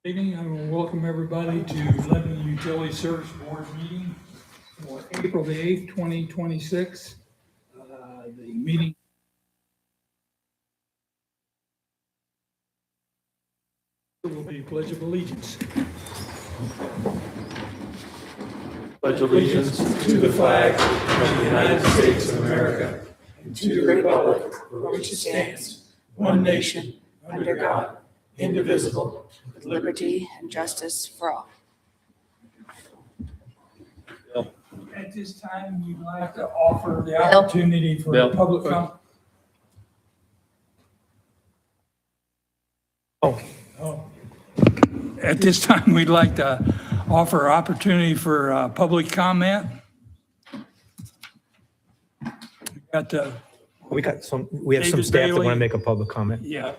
Evening. I will welcome everybody to Lebanon Utility Service Board meeting for April the 8th, 2026. The meeting will be Pledge of Allegiance. Pledge allegiance to the flag of the United States of America and to the republic for which it stands, one nation, under God, indivisible, with liberty and justice for all. At this time, we'd like to offer the opportunity for public comment. At this time, we'd like to offer opportunity for public comment. We have some David staff that Bailey. want to make a public comment. Yeah.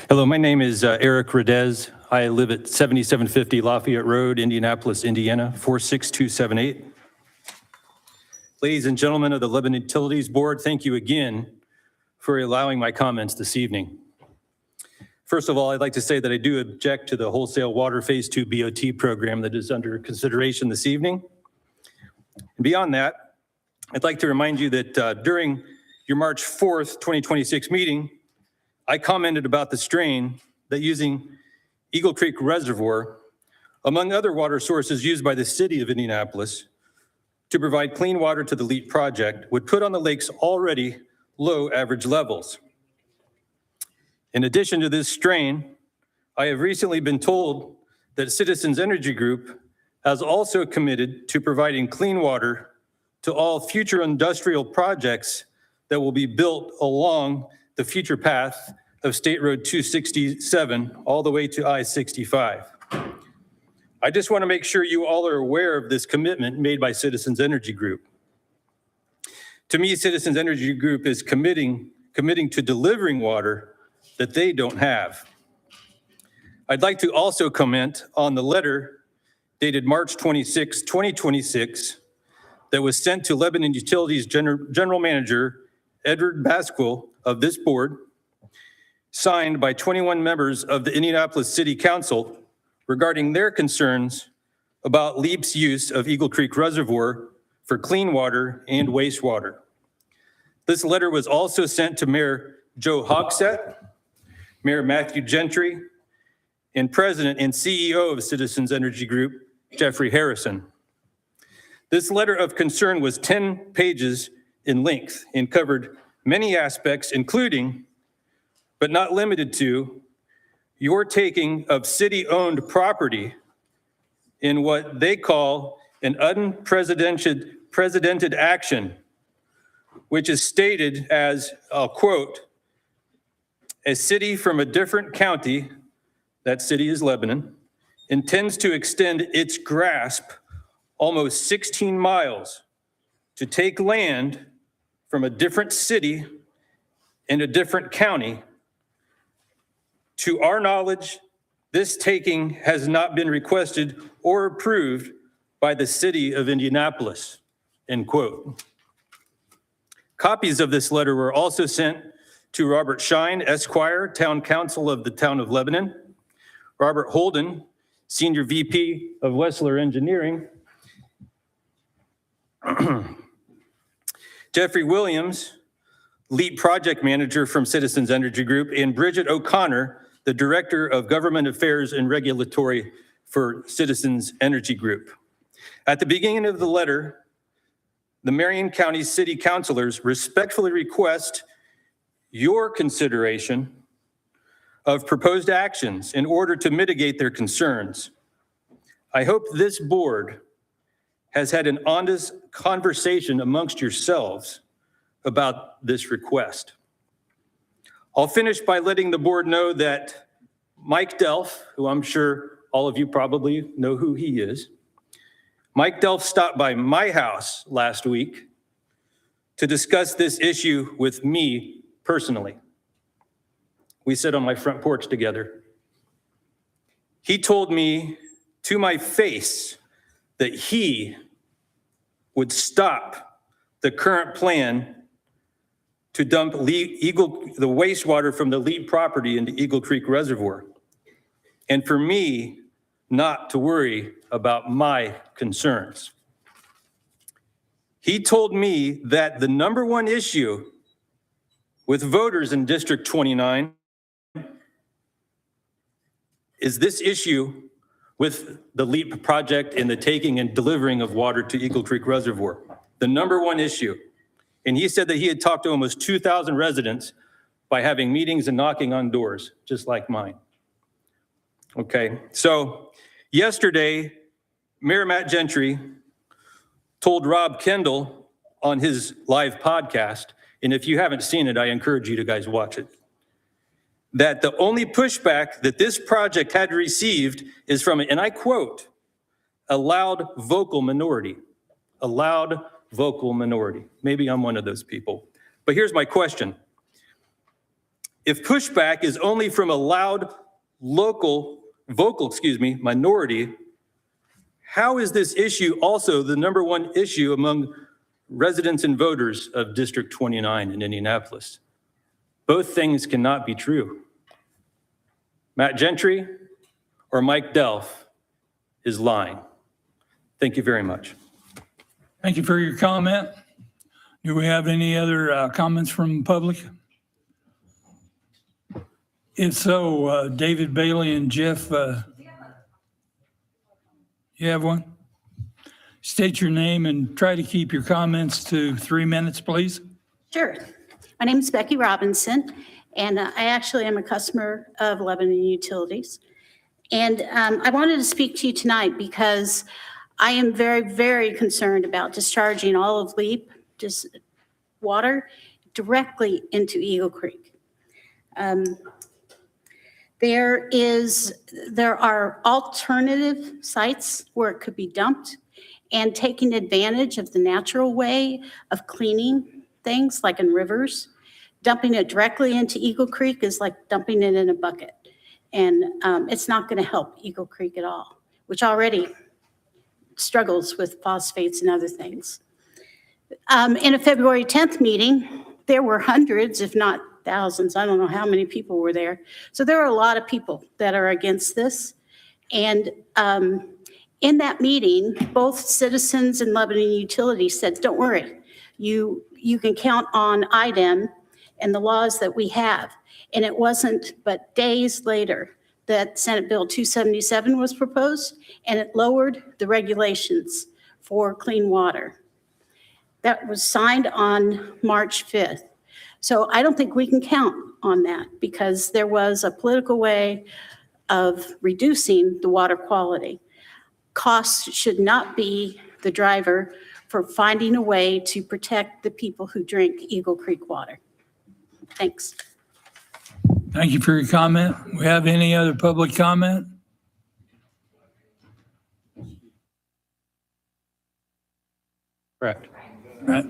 Hello, my name is Eric Redez. I live at 7750 Lafayette Road, Indianapolis, Indiana, 46278. Ladies and gentlemen of the Lebanon Utilities Board, thank you again for allowing my comments this evening. First of all, I'd like to say that I do object to the wholesale water phase 2 BOT program that is under consideration this evening. And beyond that, I'd like to remind you that during your March 4th, 2026 meeting, I commented about the strain that using Eagle Creek Reservoir, among other water sources used by the city of Indianapolis to provide clean water to the LEAP project, would put on the lake's already low average levels. In addition to this strain, I have recently been told that Citizens Energy Group has also committed to providing clean water to all future industrial projects that will be built along the future path of State Road 267 all the way to I-65. I just want to make sure you all are aware of this commitment made by Citizens Energy Group. To me, Citizens Energy Group is committing to delivering water that they don't have. I'd like to also comment on the letter dated March 26, 2026, that was sent to Lebanon Utilities General Manager Edward Basquill of this board, signed by 21 members of the Indianapolis City Council regarding their concerns about LEAP's use of Eagle Creek Reservoir for clean water and wastewater. This letter was also sent to Mayor Joe Hogsett, Mayor Matthew Gentry, and President and CEO of Citizens Energy Group, Jeffrey Harrison. This letter of concern was 10 pages in length and covered many aspects, including, but not limited to, your taking of city-owned property in what they call an unprecedented action, which is stated as, I'll quote, a city from a different county, that city is Lebanon, intends to extend its grasp almost 16 miles to take land from a different city in a different county. To our knowledge, this taking has not been requested or approved by the city of Indianapolis, end quote. Copies of this letter were also sent to Robert Shine, Esquire, Town Council of the Town of Lebanon, Robert Holden, Senior VP of Wessler Engineering, Jeffrey Williams, Lead Project Manager from Citizens Energy Group, and Bridget O'Connor, the Director of Government Affairs and Regulatory for Citizens Energy Group. At the beginning of the letter, the Marion County City Councilors respectfully request your consideration of proposed actions in order to mitigate their concerns. I hope this board has had an honest conversation amongst yourselves about this request. I'll finish by letting the board know that Mike Delph, who I'm sure all of you probably know who he is, Mike Delph stopped by my house last week to discuss this issue with me personally. We sat on my front porch together. He told me to my face that he would stop the current plan to dump the wastewater from the Lead property into Eagle Creek Reservoir. And for me, not to worry about my concerns. He told me that the number one issue with voters in District 29 is this issue with the LEAP project and the taking and delivering of water to Eagle Creek Reservoir. The number one issue. And he said that he had talked to almost 2,000 residents by having meetings and knocking on doors, just like mine. Okay, so yesterday, Mayor Matt Gentry told Rob Kendall on his live podcast, and if you haven't seen it, I encourage you to guys watch it, that the only pushback that this project had received is from, and I quote, a loud vocal minority. A loud vocal minority. Maybe I'm one of those people. But here's my question. If pushback is only from a loud vocal minority, how is this issue also the number one issue among residents and voters of District 29 in Indianapolis? Both things cannot be true. Matt Gentry or Mike Delph is lying. Thank you very much. Thank you for your comment. Do we have any other comments from the public? If so, David Bailey and Jeff, you have one? State your name and try to keep your comments to 3 minutes, please. Sure. My name is Becky Robinson, and I actually am a customer of Lebanon Utilities. And I wanted to speak to you tonight because I am very, very concerned about discharging all of LEAP, just water, directly into Eagle Creek. There are alternative sites where it could be dumped, and taking advantage of the natural way of cleaning things like in rivers. Dumping it directly into Eagle Creek is like dumping it in a bucket. And it's not going to help Eagle Creek at all, which already struggles with phosphates and other things. In a February 10th meeting, there were hundreds, if not thousands, I don't know how many people were there. So there are a lot of people that are against this. And in that meeting, both citizens and Lebanon Utilities said, don't worry, you can count on IDEM and the laws that we have. And it wasn't but days later that Senate Bill 277 was proposed, and it lowered the regulations for clean water. That was signed on March 5th. So I don't think we can count on that because there was a political way of reducing the water quality. Costs should not be the driver for finding a way to protect the people who drink Eagle Creek water. Thanks. Thank you for your comment. We have any other public comment? Correct. Right.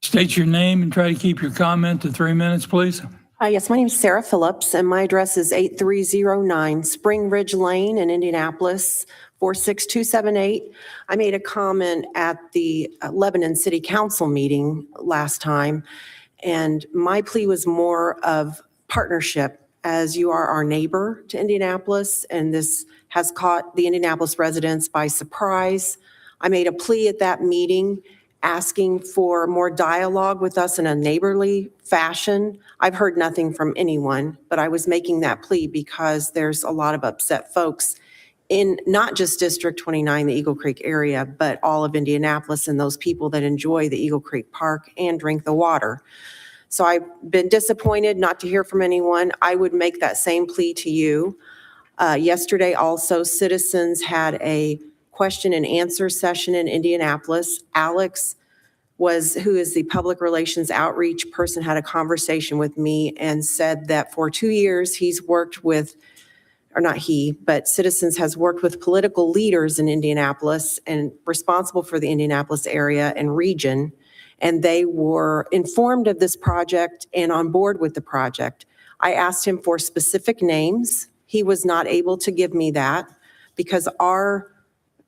State your name and try to keep your comment to 3 minutes, please. Yes, my name is Sarah Phillips, and my address is 8309 Spring Ridge Lane in Indianapolis, 46278. I made a comment at the Lebanon City Council meeting last time, and my plea was more of partnership, as you are our neighbor to Indianapolis, and this has caught the Indianapolis residents by surprise. I made a plea at that meeting asking for more dialogue with us in a neighborly fashion. I've heard nothing from anyone, but I was making that plea because there's a lot of upset folks in not just District 29, the Eagle Creek area, but all of Indianapolis and those people that enjoy the Eagle Creek Park and drink the water. So I've been disappointed not to hear from anyone. I would make that same plea to you. Yesterday also, citizens had a question and answer session in Indianapolis. Alex who is the public relations outreach person, had a conversation with me and said that for 2 years he's worked with, or not he, but Citizens has worked with political leaders in Indianapolis and responsible for the Indianapolis area and region. And they were informed of this project and on board with the project. I asked him for specific names. He was not able to give me that because our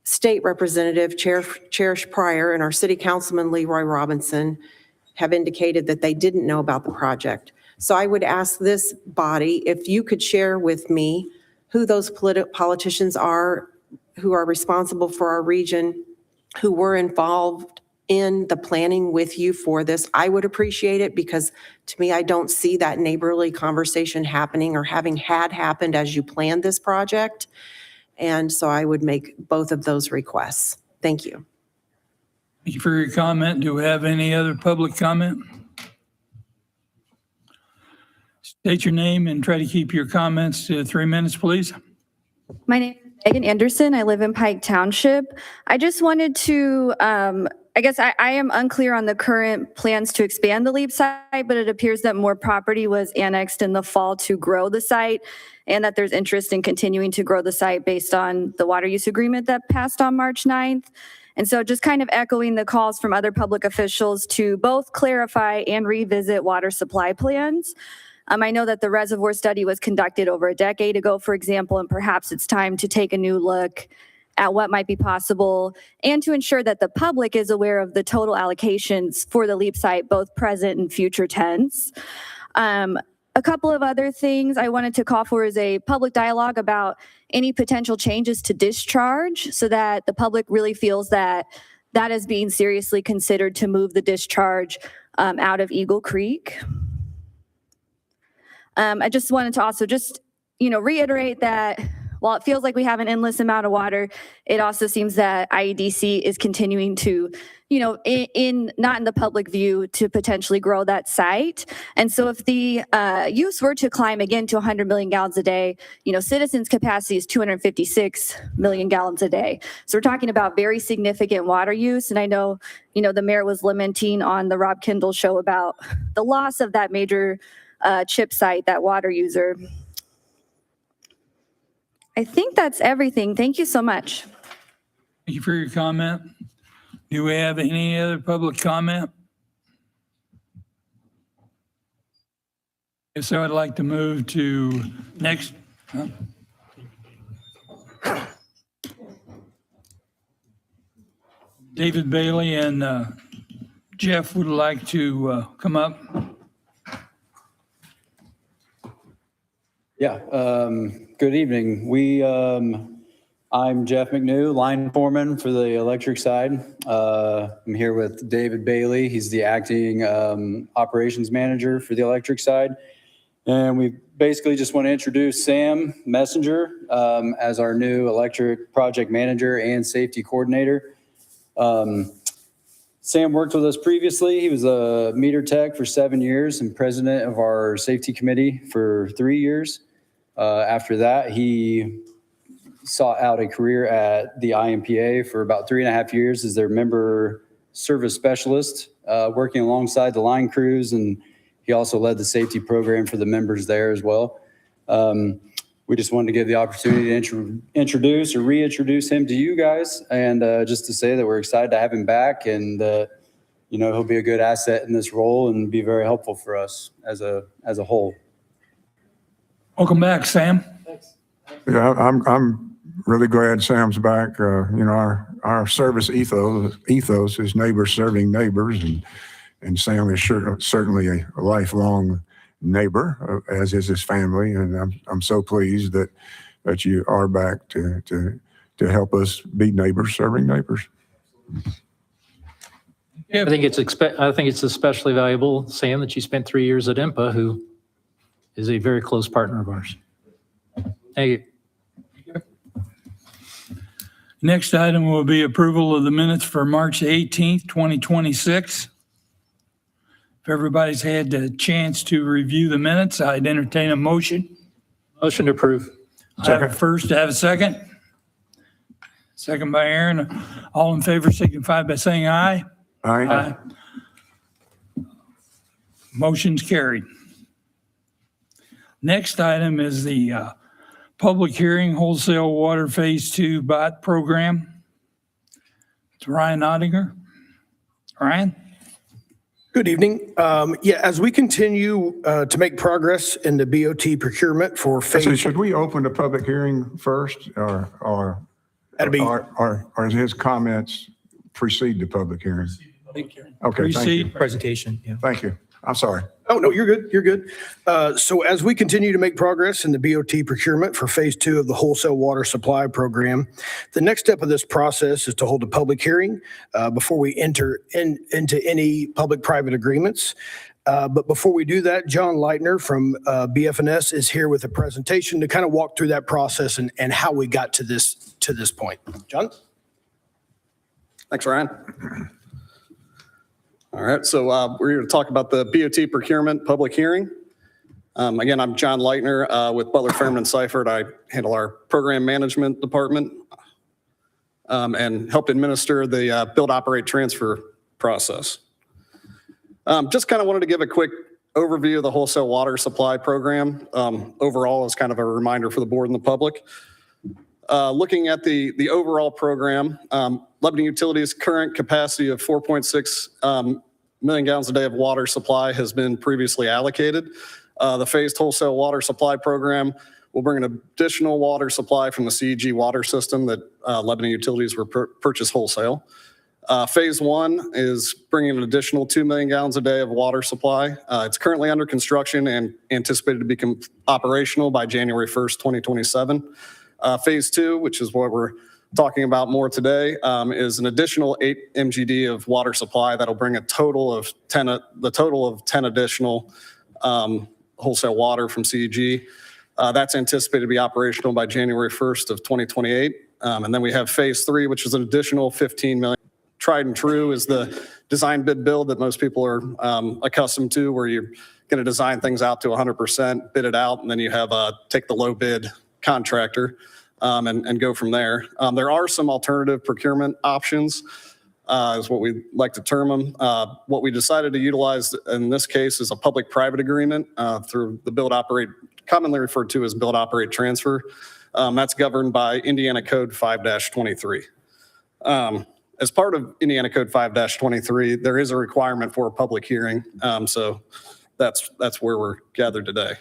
State Representative Cherish Pryor and our City Councilman Leroy Robinson have indicated that they didn't know about the project. So I would ask this body if you could share with me who those politicians are who are responsible for our region, who were involved in the planning with you for this. I would appreciate it because to me, I don't see that neighborly conversation happening or having had happened as you planned this project. And so I would make both of those requests. Thank you. Thank you for your comment. Do we have any other public comment? State your name and try to keep your comments to 3 minutes, please. My name is Megan Anderson. I live in Pike Township. I just wanted to, I guess I am unclear on the current plans to expand the LEAP site, but it appears that more property was annexed in the fall to grow the site and that there's interest in continuing to grow the site based on the water use agreement that passed on March 9th. And so just kind of echoing the calls from other public officials to both clarify and revisit water supply plans. I know that the reservoir study was conducted over a decade ago, for example, and perhaps it's time to take a new look at what might be possible and to ensure that the public is aware of the total allocations for the LEAP site, both present and future tense. A couple of other things I wanted to call for is a public dialogue about any potential changes to discharge so that the public really feels that that is being seriously considered to move the discharge out of Eagle Creek. I just wanted to also reiterate that while it feels like we have an endless amount of water, it also seems that IEDC is continuing to, not in the public view, to potentially grow that site. And so if the use were to climb again to 100 million gallons a day, citizens' capacity is 256 million gallons a day. So we're talking about very significant water use. And I know, the mayor was lamenting on the Rob Kendall show about the loss of that major chip site, that water user. I think that's everything. Thank you so much. Thank you for your comment. Do we have any other public comment? If so, I'd like to move to next. David Bailey and Jeff would like to come up. Yeah, good evening. I'm Jeff McNew, line foreman for the electric side. I'm here with David Bailey. He's the acting operations manager for the electric side. And we basically just want to introduce Sam Messenger as our new electric project manager and safety coordinator. Sam worked with us previously. He was a meter tech for 7 years and president of our safety committee for 3 years. After that, he sought out a career at the IMPA for about 3.5 years as their member service specialist, working alongside the line crews, and he also led the safety program for the members there as well. We just wanted to give the opportunity to introduce or reintroduce him to you guys, and just to say that we're excited to have him back, and he'll be a good asset in this role and be very helpful for us as a whole. Welcome back, Sam. Yeah, I'm really glad Sam's back. Our service ethos is neighbors serving neighbors, and Sam is certainly a lifelong neighbor, as is his family. And I'm so pleased that you are back to help us be neighbors serving neighbors. Yeah. I think it's especially valuable, Sam, that you spent 3 years at IMPA, who is a very close partner of ours. Thank you. Next item will be approval of the minutes for March 18th, 2026. If everybody's had a chance to review the minutes, I'd entertain a motion. Motion to approve. I have a first, I have a second. Second by Aaron. All in favor signify by saying aye. Aye. Motion's carried. Next item is the public hearing wholesale water phase 2 bot program. It's Ryan Ottinger. Ryan? Good evening. As we continue to make progress in the BOT procurement for So phase, should we open the public hearing first or That'd be, Or his comments precede the public hearing? Okay, thank you. Proceed. Presentation, yeah. Thank you. I'm sorry. oh, no, you're good. You're good. So as we continue to make progress in the BOT procurement for phase 2 of the wholesale water supply program, the next step of this process is to hold a public hearing before we enter into any public-private agreements. But before we do that, John Leitner from BFNS is here with a presentation to kind of walk through that process and how we got to this point. John? Thanks, Ryan. All right, so we're here to talk about the BOT procurement public hearing. Again, I'm John Leitner with Butler, Fairman, and Seifert. I handle our program management department and help administer the build, operate, transfer process. Just kind of wanted to give a quick overview of the wholesale water supply program overall as kind of a reminder for the board and the public. Looking at the overall program, Lebanon Utilities' current capacity of 4.6 million gallons a day of water supply has been previously allocated. The phased wholesale water supply program will bring an additional water supply from the CEG water system that Lebanon Utilities will purchase wholesale. Phase 1 is bringing an additional 2 million gallons a day of water supply. It's currently under construction and anticipated to become operational by January 1st, 2027. Phase 2, which is what we're talking about more today, is an additional 8 MGD of water supply that'll bring a total of 10 additional wholesale water from CEG. That's anticipated to be operational by January 1st of 2028. And then we have phase 3, which is an additional 15 million. Tried and true is the design bid build that most people are accustomed to, where you're going to design things out to 100%, bid it out, and then you have take the low bid contractor and go from there. There are some alternative procurement options, is what we like to term them. What we decided to utilize in this case is a public-private agreement through the build, operate, commonly referred to as build, operate, transfer. That's governed by Indiana Code 5-23. As part of Indiana Code 5-23, there is a requirement for a public hearing. So that's where we're gathered today.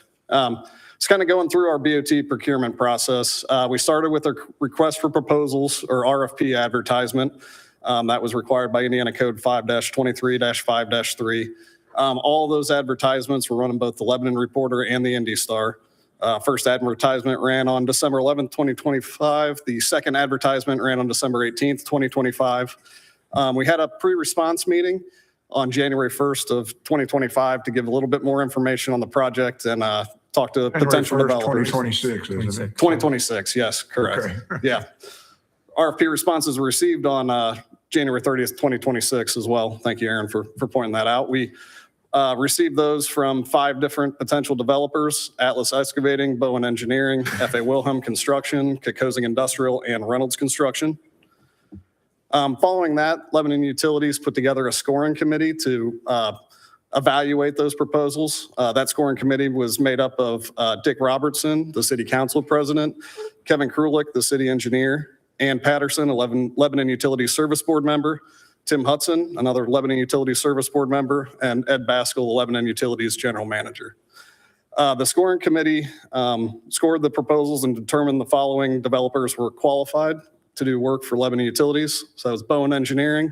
It's kind of going through our BOT procurement process. We started with a request for proposals or RFP advertisement. That was required by Indiana Code 5-23-5-3. All those advertisements were run in both the Lebanon Reporter and the Indy Star. First advertisement ran on December 11th, 2025. The second advertisement ran on December 18th, 2025. We had a pre-response meeting on January 1st of 2025 to give a little bit more information on the project and talk to potential developers. 2026, isn't it? 2026, yes, correct. Okay. Yeah. RFP responses were received on January 30th, 2026 as well. Thank you, Aaron, for pointing that out. We received those from 5 different potential developers: Atlas Excavating, Bowen Engineering, F.A. Wilhelm Construction, Kokosing Industrial, and Reynolds Construction. Following that, Lebanon Utilities put together a scoring committee to evaluate those proposals. That scoring committee was made up of Dick Robertson, the city council president, Kevin Krulik, the city engineer, Ann Patterson, a Lebanon Utilities Service Board member, Tim Hudson, another Lebanon Utilities Service Board member, and Ed Baskell, the Lebanon Utilities General Manager. The scoring committee scored the proposals and determined the following developers were qualified to do work for Lebanon Utilities. So that was Bowen Engineering,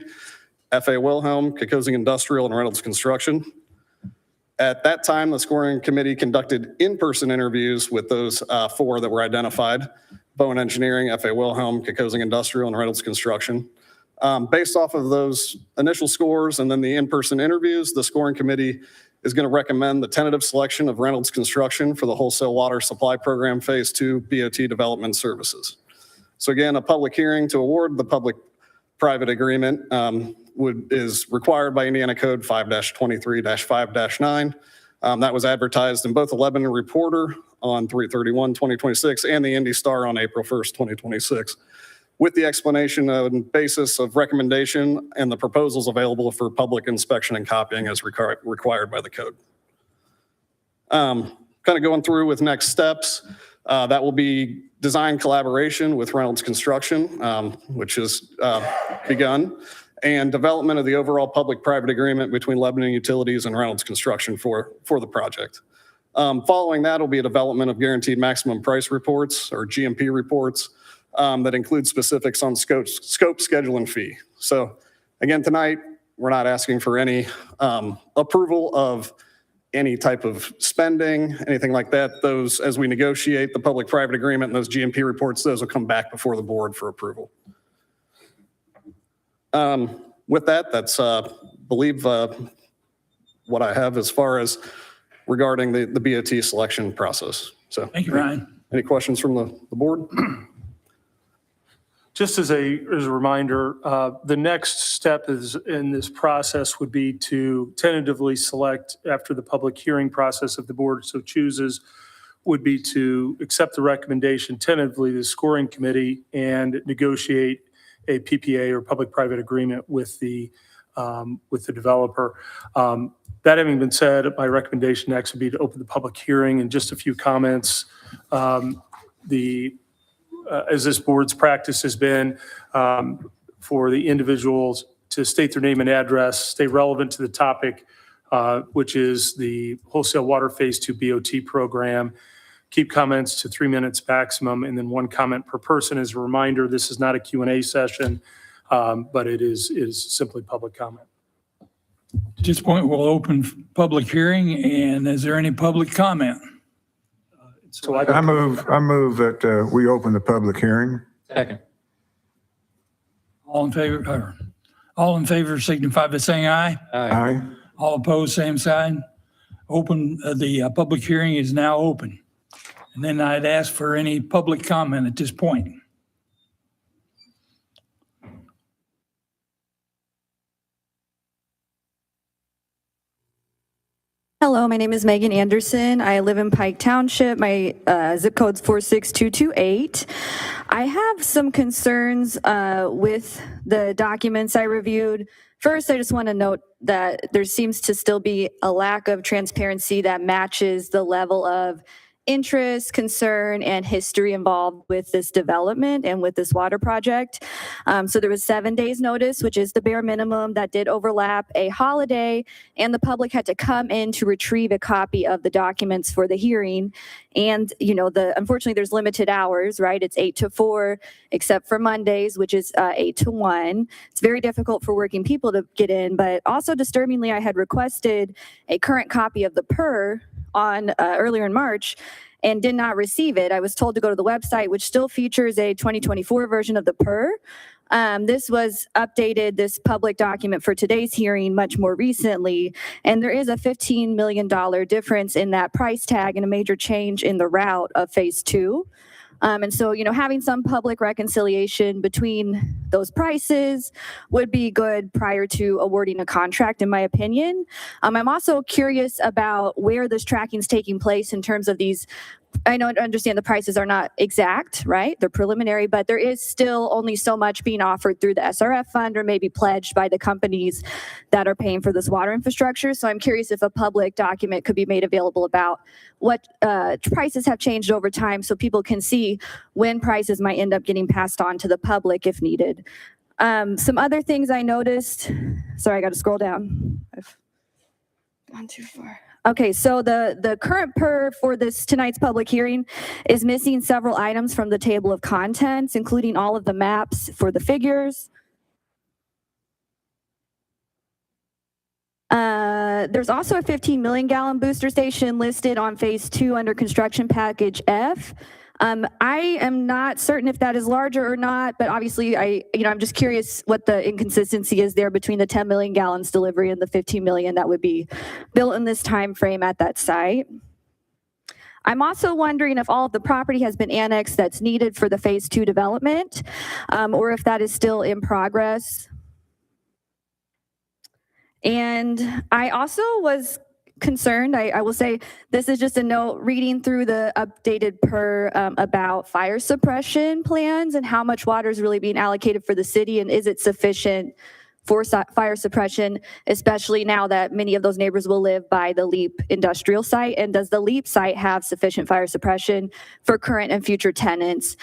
F.A. Wilhelm, Kokosing Industrial, and Reynolds Construction. At that time, the scoring committee conducted in-person interviews with those 4 that were identified: Bowen Engineering, F.A. Wilhelm, Kokosing Industrial, and Reynolds Construction. Based off of those initial scores and then the in-person interviews, the scoring committee is going to recommend the tentative selection of Reynolds Construction for the wholesale water supply program phase 2 BOT development services. So again, a public hearing to award the public-private agreement is required by Indiana Code 5-23-5-9. That was advertised in both the Lebanon Reporter on 3/31/2026 and the Indy Star on April 1st, 2026. With the explanation and basis of recommendation and the proposals available for public inspection and copying as required by the code. Kind of going through with next steps, that will be design collaboration with Reynolds Construction, which has begun, and development of the overall public-private agreement between Lebanon Utilities and Reynolds Construction for the project. Following that will be a development of guaranteed maximum price reports or GMP reports that includes specifics on scope, schedule, and fee. So again, tonight, we're not asking for any approval of any type of spending, anything like that. Those, as we negotiate the public-private agreement and those GMP reports, those will come back before the board for approval. With that, that's, believe, what I have as far as regarding the BOT selection process. So Thank you, Ryan. any questions from the board? Just as a reminder, the next step is in this process would be to tentatively select, after the public hearing process, if the board so chooses, would be to accept the recommendation tentatively, the scoring committee, and negotiate a PPA or public-private agreement with the developer. That having been said, my recommendation next would be to open the public hearing and just a few comments. As this board's practice has been, for the individuals to state their name and address, stay relevant to the topic, which is the wholesale water phase 2 BOT program. Keep comments to 3 minutes maximum, and then 1 comment per person. As a reminder, this is not a Q&A session, but it is simply public comment. At this point, we'll open public hearing, and is there any public comment? So I move that we open the public hearing. Second. All in favor signify by saying aye. Aye. All opposed, same sign. The public hearing is now open. And then I'd ask for any public comment at this point. Hello, my name is Megan Anderson. I live in Pike Township. My zip code's 46228. I have some concerns with the documents I reviewed. First, I just want to note that there seems to still be a lack of transparency that matches the level of interest, concern, and history involved with this development and with this water project. So there was 7 days notice, which is the bare minimum. That did overlap a holiday, and the public had to come in to retrieve a copy of the documents for the hearing. And, unfortunately, there's limited hours, right? It's 8 to 4, except for Mondays, which is 8 to 1. It's very difficult for working people to get in, but also disturbingly, I had requested a current copy of the PER on earlier in March and did not receive it. I was told to go to the website, which still features a 2024 version of the PER. This was updated, this public document for today's hearing, much more recently, and there is a $15 million difference in that price tag and a major change in the route of phase 2. And so, having some public reconciliation between those prices would be good prior to awarding a contract, in my opinion. I'm also curious about where this tracking is taking place in terms of these. I understand the prices are not exact, right? They're preliminary, but there is still only so much being offered through the SRF fund or maybe pledged by the companies that are paying for this water infrastructure. So I'm curious if a public document could be made available about what prices have changed over time so people can see when prices might end up getting passed on to the public if needed. Some other things I noticed, sorry, I got to scroll down. I've gone too far. Okay, so the current PER for tonight's public hearing is missing several items from the table of contents, including all of the maps for the figures. There's also a 15 million gallon booster station listed on phase 2 under construction package F. I am not certain if that is larger or not, but obviously I'm just curious what the inconsistency is there between the 10 million gallons delivery and the 15 million that would be built in this time frame at that site. I'm also wondering if all of the property has been annexed that's needed for the phase 2 development, or if that is still in progress. And I also was concerned, I will say this is just a note, reading through the updated PER about fire suppression plans and how much water is really being allocated for the city, and is it sufficient for fire suppression, especially now that many of those neighbors will live by the LEAP industrial site, and does the LEAP site have sufficient fire suppression for current and future tenants?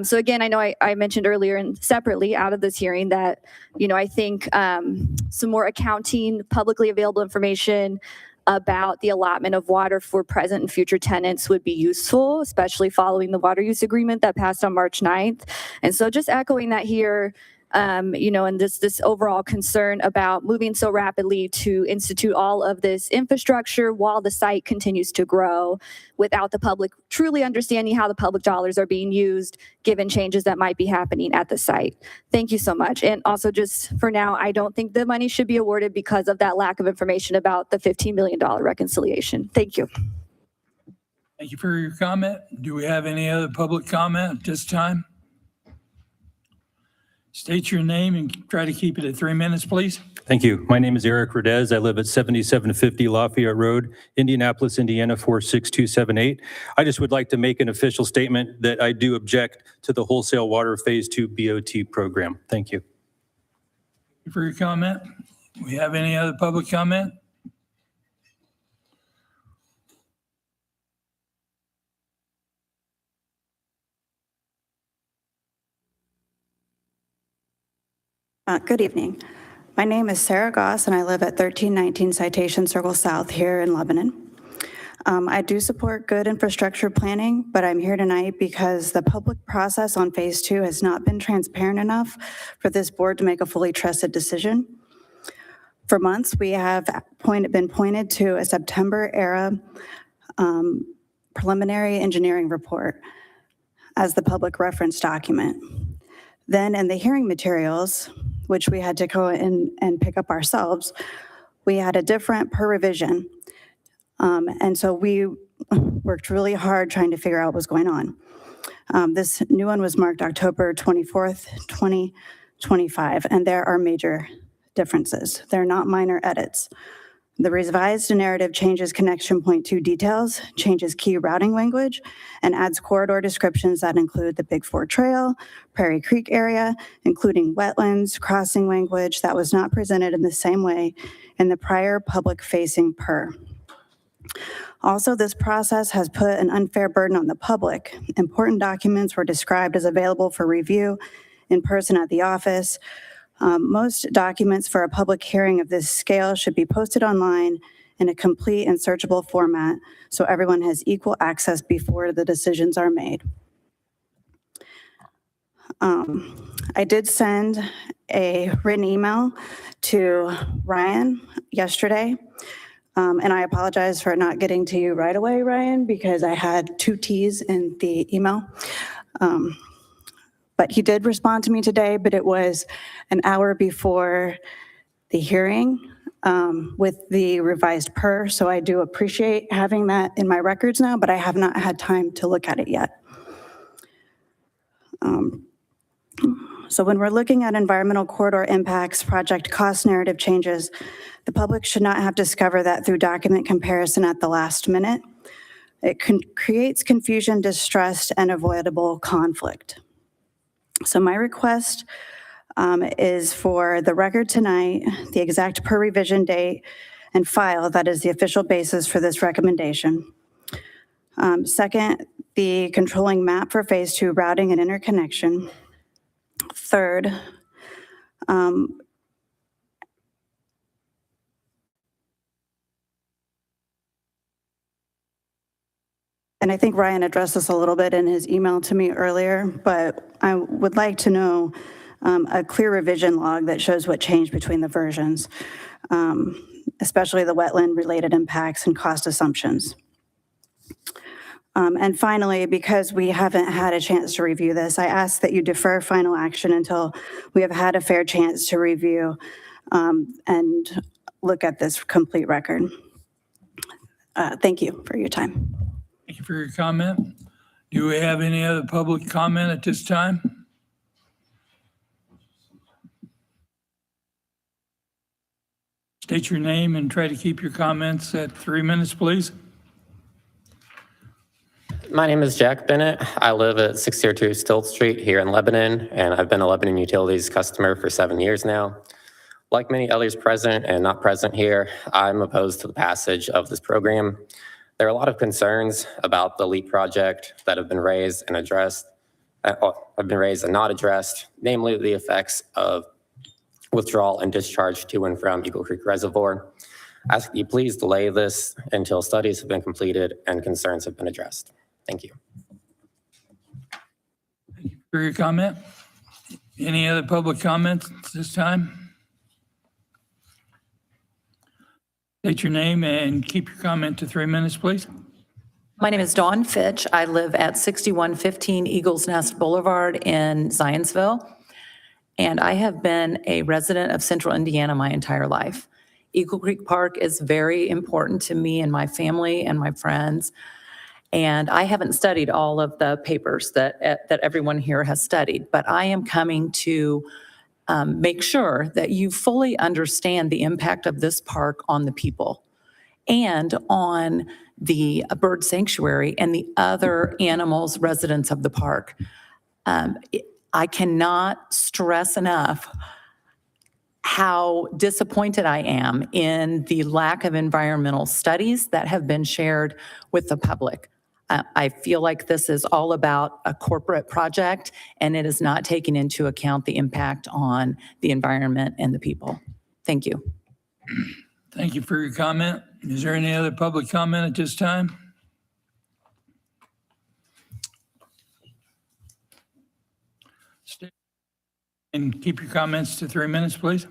So again, I know I mentioned earlier and separately out of this hearing that, I think some more accounting, publicly available information, about the allotment of water for present and future tenants would be useful, especially following the water use agreement that passed on March 9th. And so just echoing that here, and this overall concern about moving so rapidly to institute all of this infrastructure while the site continues to grow without the public truly understanding how the public dollars are being used, given changes that might be happening at the site. Thank you so much. And also just for now, I don't think the money should be awarded because of that lack of information about the $15 million reconciliation. Thank you. Thank you for your comment. Do we have any other public comment at this time? State your name and try to keep it at 3 minutes, please. Thank you. My name is Eric Rodez. I live at 7750 Lafayette Road, Indianapolis, Indiana, 46278. I just would like to make an official statement that I do object to the wholesale water phase 2 BOT program. Thank you. Thank you for your comment. We have any other public comment? Good evening. My name is Sarah Goss, and I live at 1319 Citation Circle South here in Lebanon. I do support good infrastructure planning, but I'm here tonight because the public process on Phase 2 has not been transparent enough for this board to make a fully trusted decision. For months, we have been pointed to a September-era preliminary engineering report as the public reference document. Then in the hearing materials, which we had to go in and pick up ourselves, we had a different per revision. And so we worked really hard trying to figure out what was going on. This new one was marked October 24th, 2025, and there are major differences. They're not minor edits. The revised narrative changes connection point 2 details, changes key routing language, and adds corridor descriptions that include the Big Four Trail, Prairie Creek area, including wetlands, crossing language that was not presented in the same way in the prior public-facing PER. Also, this process has put an unfair burden on the public. Important documents were described as available for review in person at the office. Most documents for a public hearing of this scale should be posted online in a complete and searchable format so everyone has equal access before the decisions are made. I did send a written email to Ryan yesterday, and I apologize for not getting to you right away, Ryan, because I had 2 T's in the email. But he did respond to me today, but it was an hour before the hearing with the revised PER. So I do appreciate having that in my records now, but I have not had time to look at it yet. So when we're looking at environmental corridor impacts, project cost narrative changes, the public should not have to discover that through document comparison at the last minute. It creates confusion, distrust, and avoidable conflict. So my request is for the record tonight, the exact per revision date and file that is the official basis for this recommendation. Second, the controlling map for Phase 2 routing and interconnection. Third, and I think Ryan addressed this a little bit in his email to me earlier, but I would like to know a clear revision log that shows what changed between the versions, especially the wetland-related impacts and cost assumptions. And finally, because we haven't had a chance to review this, I ask that you defer final action until we have had a fair chance to review and look at this complete record. Thank you for your time. Thank you for your comment. Do we have any other public comment at this time? State your name and try to keep your comments at 3 minutes, please. My name is Jack Bennett. I live at 602 Stilt Street here in Lebanon, and I've been a Lebanon Utilities customer for 7 years now. Like many others present and not present here, I'm opposed to the passage of this program. There are a lot of concerns about the LEAP project that have been raised and not addressed, namely the effects of withdrawal and discharge to and from Eagle Creek Reservoir. ask that you please delay this until studies have been completed and concerns have been addressed. Thank you. For your comment. Any other public comments at this time? State your name and keep your comment to 3 minutes, please. My name is Dawn Fitch. I live at 6115 Eagles Nest Boulevard in Zionsville, and I have been a resident of Central Indiana my entire life. Eagle Creek Park is very important to me and my family and my friends, and I haven't studied all of the papers that everyone here has studied, but I am coming to make sure that you fully understand the impact of this park on the people and on the bird sanctuary and the other animals, residents of the park. I cannot stress enough how disappointed I am in the lack of environmental studies that have been shared with the public. I feel like this is all about a corporate project, and it is not taking into account the impact on the environment and the people. Thank you. Thank you for your comment. Is there any other public comment at this time? And keep your comments to 3 minutes, please.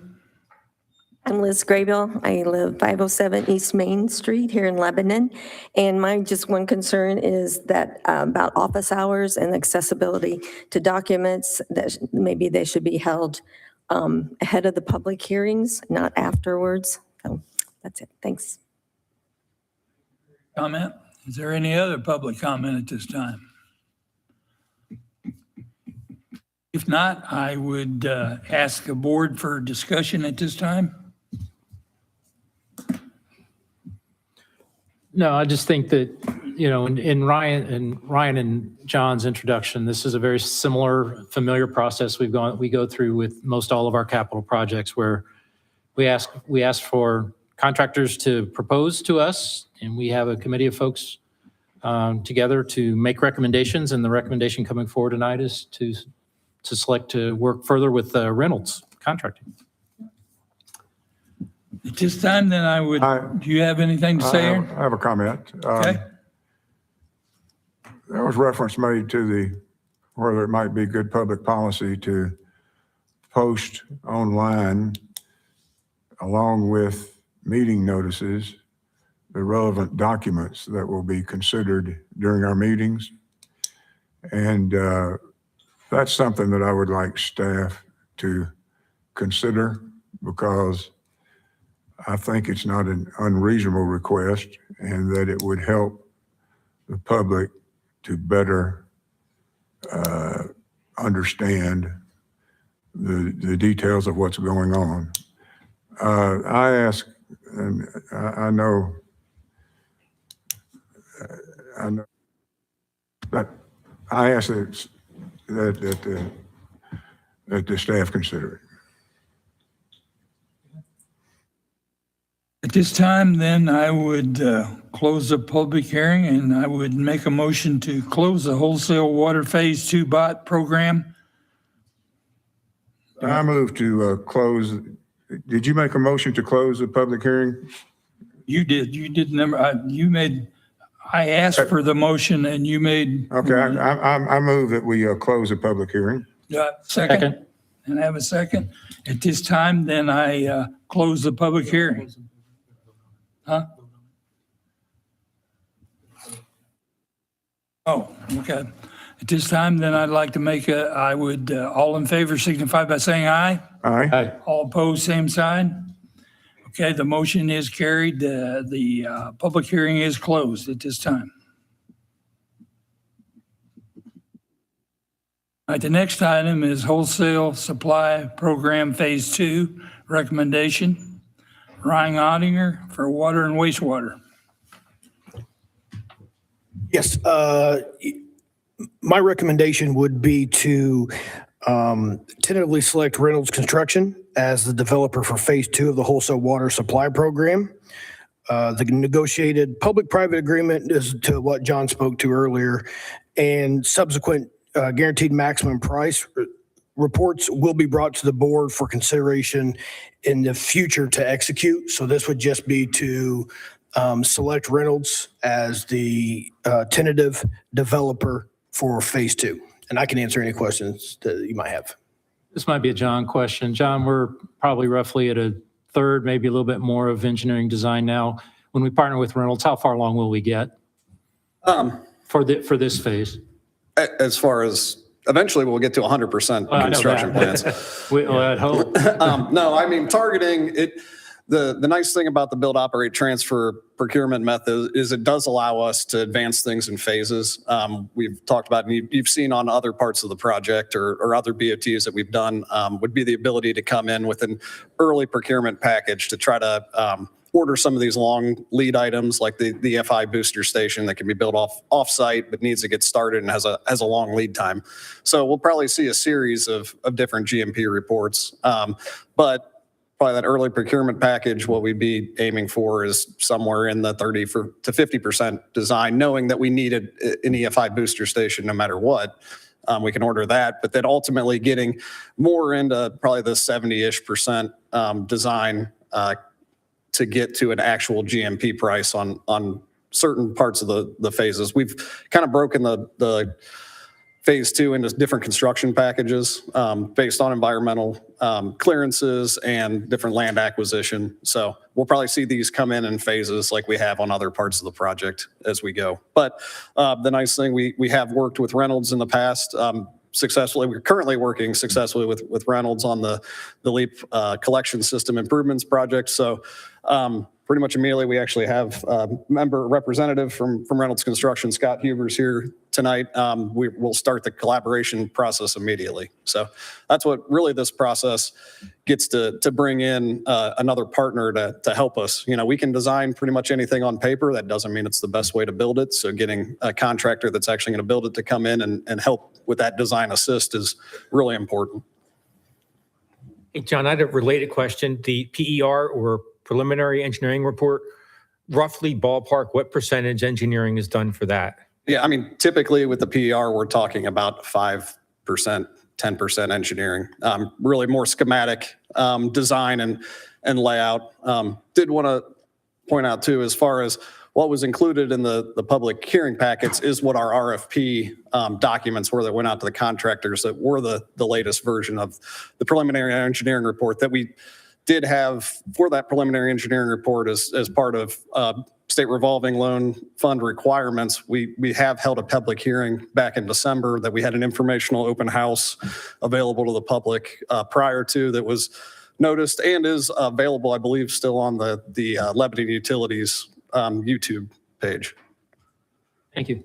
I'm Liz Graybill. I live 507 East Main Street here in Lebanon. And my just one concern is that about office hours and accessibility to documents, that maybe they should be held ahead of the public hearings, not afterwards. So that's it. Thanks. Comment? Is there any other public comment at this time? If not, I would ask the board for discussion at this time. No, I just think that, in Ryan and John's introduction, this is a very similar, familiar process we go through with most all of our capital projects, where we ask for contractors to propose to us, and we have a committee of folks together to make recommendations, and the recommendation coming forward tonight is to select to work further with Reynolds Contracting. At this time, then do you have anything to say, Aaron? I have a comment. Okay. There was reference made to whether it might be good public policy to post online, along with meeting notices, the relevant documents that will be considered during our meetings. And that's something that I would like staff to consider, because I think it's not an unreasonable request, and that it would help the public to better understand the details of what's going on. I ask, and I know that I ask that the staff consider it. At this time, then, I would close the public hearing, and I would make a motion to close the wholesale water Phase 2 bot program. I move to close. Did you make a motion to close the public hearing? You did. You did number. You made. I asked for the motion, and you made. Okay, I move that we close the public hearing. Second. And I have a second. At this time, then I close the public hearing. Huh? Oh, okay. At this time, then I'd like to make I would, all in favor signify by saying aye. Aye. All opposed, same sign. Okay, the motion is carried. The public hearing is closed at this time. All right, the next item is wholesale supply program Phase 2 recommendation. Ryan Ottinger for water and wastewater. Yes, my recommendation would be to tentatively select Reynolds Construction as the developer for Phase 2 of the wholesale water supply program. The negotiated public-private agreement is to what John spoke to earlier, and subsequent guaranteed maximum price reports will be brought to the board for consideration in the future to execute. So this would just be to select Reynolds as the tentative developer for phase 2. And I can answer any questions that you might have. This might be a John question. John, we're probably roughly at a third, maybe a little bit more of engineering design now. When we partner with Reynolds, how far along will we get for this phase? As far as, eventually we'll get to 100% construction plans. I'd hope. No, I mean, targeting it, the nice thing about the build, operate, transfer procurement method is it does allow us to advance things in phases. We've talked about, and you've seen on other parts of the project or other BOTs that we've done, would be the ability to come in with an early procurement package to try to order some of these long lead items like the FI booster station that can be built off-site but needs to get started and has a long lead time. So we'll probably see a series of different GMP reports. But probably that early procurement package, what we'd be aiming for is somewhere in the 30 to 50% design, knowing that we needed an EFI booster station no matter what. We can order that, but then ultimately getting more into probably the 70-ish% design to get to an actual GMP price on certain parts of the phases. We've kind of broken the phase 2 into different construction packages based on environmental clearances and different land acquisition. So we'll probably see these come in phases like we have on other parts of the project as we go. But the nice thing, we have worked with Reynolds in the past successfully. We're currently working successfully with Reynolds on the LEAP collection system improvements project. So pretty much immediately, we actually have a representative from Reynolds Construction, Scott Hubers, here tonight. We'll start the collaboration process immediately. So that's what really this process gets to bring in another partner to help us. You know, we can design pretty much anything on paper. That doesn't mean it's the best way to build it. So getting a contractor that's actually going to build it to come in and help with that design assist is really important. Hey, John, I had a related question. The PER or preliminary engineering report, roughly ballpark, what percentage engineering is done for that? Yeah, I mean, typically with the PER, we're talking about 5%, 10% engineering, really more schematic design and layout. Did want to point out too, as far as what was included in the public hearing packets is what our RFP documents were that went out to the contractors that were the latest version of the preliminary engineering report that we did have for that preliminary engineering report as part of state revolving loan fund requirements. We have held a public hearing back in December that we had an informational open house available to the public prior to that was noticed and is available, I believe, still on the Lebanon Utilities YouTube page. Thank you.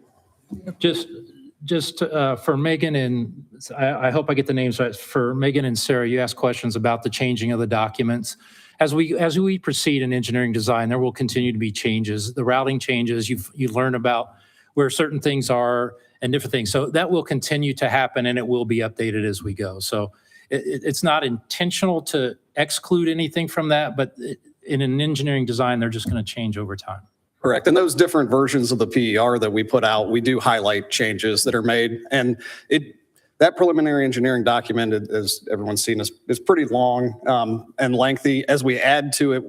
Just for Megan and I hope I get the names right. For Megan and Sarah, you asked questions about the changing of the documents. As we proceed in engineering design, there will continue to be changes. The routing changes, you learn about where certain things are and different things. So that will continue to happen and it will be updated as we go. So it's not intentional to exclude anything from that, but in an engineering design, they're just going to change over time. Correct. And those different versions of the PER that we put out, we do highlight changes that are made. And that preliminary engineering document, as everyone's seen, is pretty long and lengthy. As we add to it,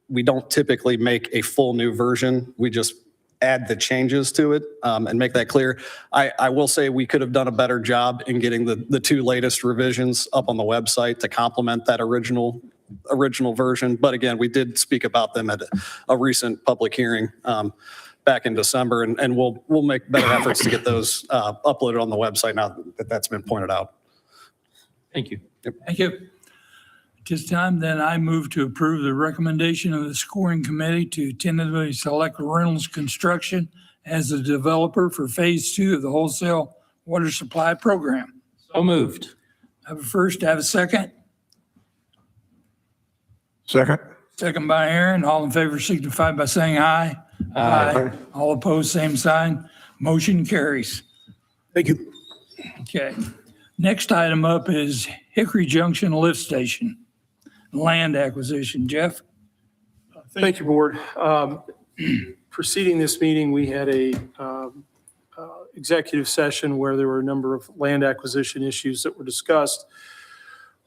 we don't typically make a full new version. We just add the changes to it and make that clear. I will say we could have done a better job in getting the two latest revisions up on the website to complement that original version. But again, we did speak about them at a recent public hearing back in December, and we'll make better efforts to get those uploaded on the website now that that's been pointed out. Thank you. Yep. Thank you. At this time, then I move to approve the recommendation of the scoring committee to tentatively select Reynolds Construction as the developer for phase 2 of the wholesale water supply program. So moved. I have a first, I have a second. Second. Second by Aaron. All in favor signify by saying aye. Aye. All opposed, same sign. Motion carries. Thank you. Okay. Next item up is Hickory Junction Lift Station, land acquisition. Jeff? Thank you, Board. Preceding this meeting, we had a executive session where there were a number of land acquisition issues that were discussed.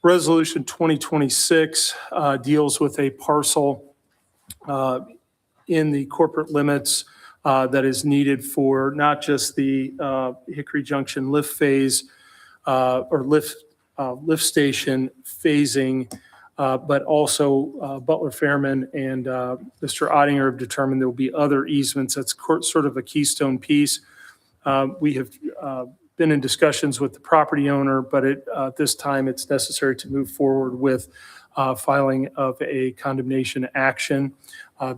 Resolution 2026 deals with a parcel in the corporate limits that is needed for not just the Hickory Junction lift phase or lift station phasing, but also Butler Fairman and Mr. Ottinger have determined there will be other easements. That's sort of a keystone piece. We have been in discussions with the property owner, but at this time it's necessary to move forward with filing of a condemnation action.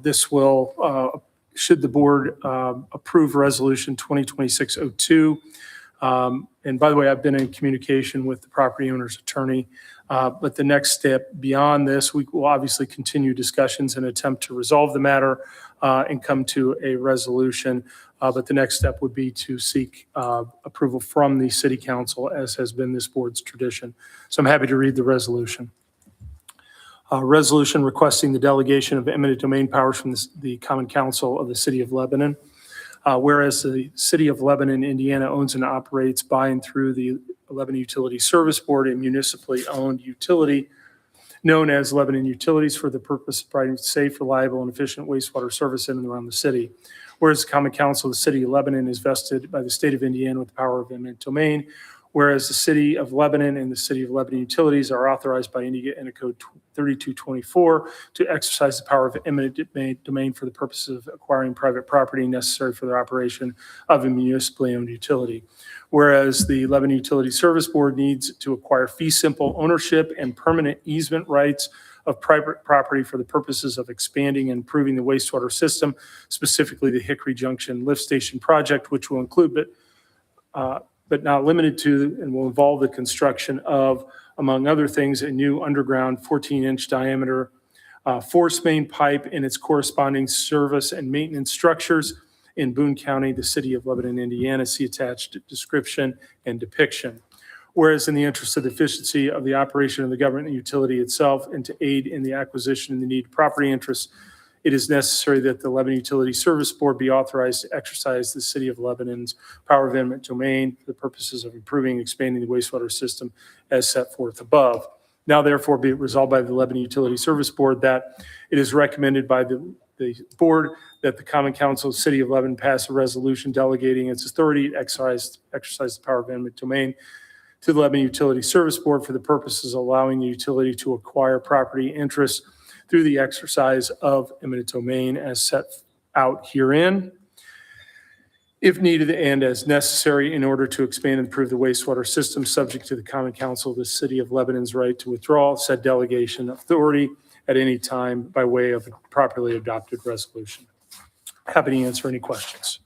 This will, should the board approve Resolution 2026-02. And by the way, I've been in communication with the property owner's attorney. But the next step beyond this, we will obviously continue discussions and attempt to resolve the matter and come to a resolution. But the next step would be to seek approval from the city council, as has been this board's tradition. So I'm happy to read the resolution. Resolution requesting the delegation of eminent domain powers from the Common Council of the City of Lebanon. Whereas the City of Lebanon, Indiana owns and operates by and through the Lebanon Utility Service Board, a municipally owned utility known as Lebanon Utilities, for the purpose of providing safe, reliable, and efficient wastewater service in and around the city. Whereas the Common Council of the City of Lebanon is vested by the state of Indiana with the power of eminent domain, whereas the City of Lebanon and the City of Lebanon Utilities are authorized by Indiana Code 3224 to exercise the power of eminent domain for the purposes of acquiring private property necessary for the operation of a municipally owned utility. Whereas the Lebanon Utility Service Board needs to acquire fee simple ownership and permanent easement rights of private property for the purposes of expanding and improving the wastewater system, specifically the Hickory Junction Lift Station project, which will include but not limited to, and will involve the construction of, among other things, a new underground 14-inch diameter force main pipe and its corresponding service and maintenance structures in Boone County, the City of Lebanon, Indiana. See attached description and depiction. Whereas in the interest of the efficiency of the operation of the government and utility itself, and to aid in the acquisition and the needed property interests, it is necessary that the Lebanon Utility Service Board be authorized to exercise the City of Lebanon's power of eminent domain for the purposes of improving and expanding the wastewater system as set forth above. Now therefore be it resolved by the Lebanon Utility Service Board that it is recommended by the board that the Common Council of the City of Lebanon pass a resolution delegating its authority to exercise the power of eminent domain to the Lebanon Utility Service Board for the purposes of allowing the utility to acquire property interests through the exercise of eminent domain as set out herein, if needed and as necessary, in order to expand and improve the wastewater system, subject to the Common Council of the City of Lebanon's right to withdraw said delegation authority at any time by way of a properly adopted resolution. Happy to answer any questions.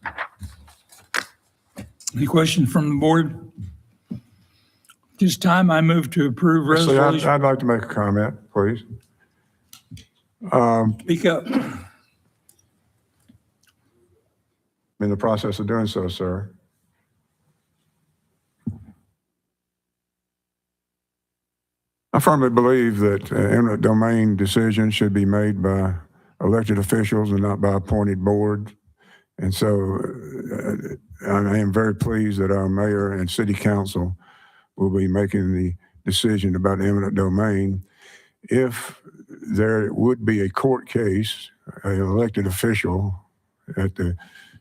Any questions from the board? This time I move to approve Actually, resolution. I'd like to make a comment, please. Speak up. In the process of doing so, sir. I firmly believe that eminent domain decisions should be made by elected officials and not by appointed boards. And so I am very pleased that our mayor and city council will be making the decision about eminent domain. If there would be a court case, an elected official at the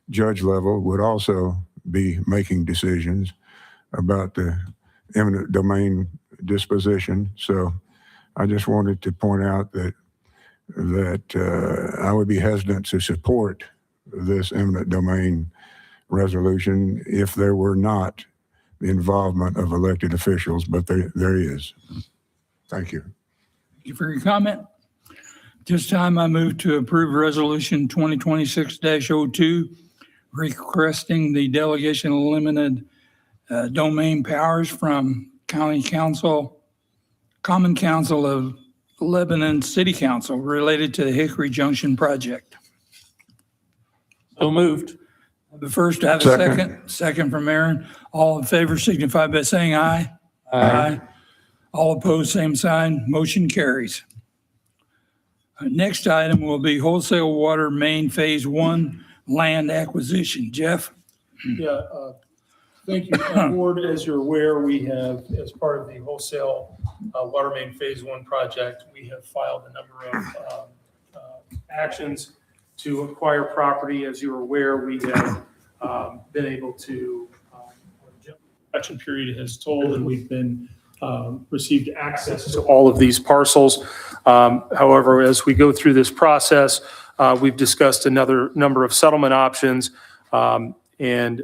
judge level would also be making decisions about the eminent domain disposition. So I just wanted to point out that I would be hesitant to support this eminent domain resolution if there were not the involvement of elected officials, but there is. Thank you. Thank you for your comment. This time I move to approve resolution 2026-02, requesting the delegation of limited domain powers from Common Council of Lebanon City Council related to the Hickory Junction project. So moved. The first, I have a second. Second from Aaron. All in favor signify by saying aye. Aye. All opposed, same sign. Motion carries. Next item will be wholesale water main phase 1 land acquisition. Jeff? Yeah, Thank you. Board, as you're aware, we have, as part of the wholesale water main phase 1 project, we have filed a number of actions to acquire property. As you're aware, we have been able to, election period has told, and we've been received access to all of these parcels. However, as we go through this process, we've discussed another number of settlement options, and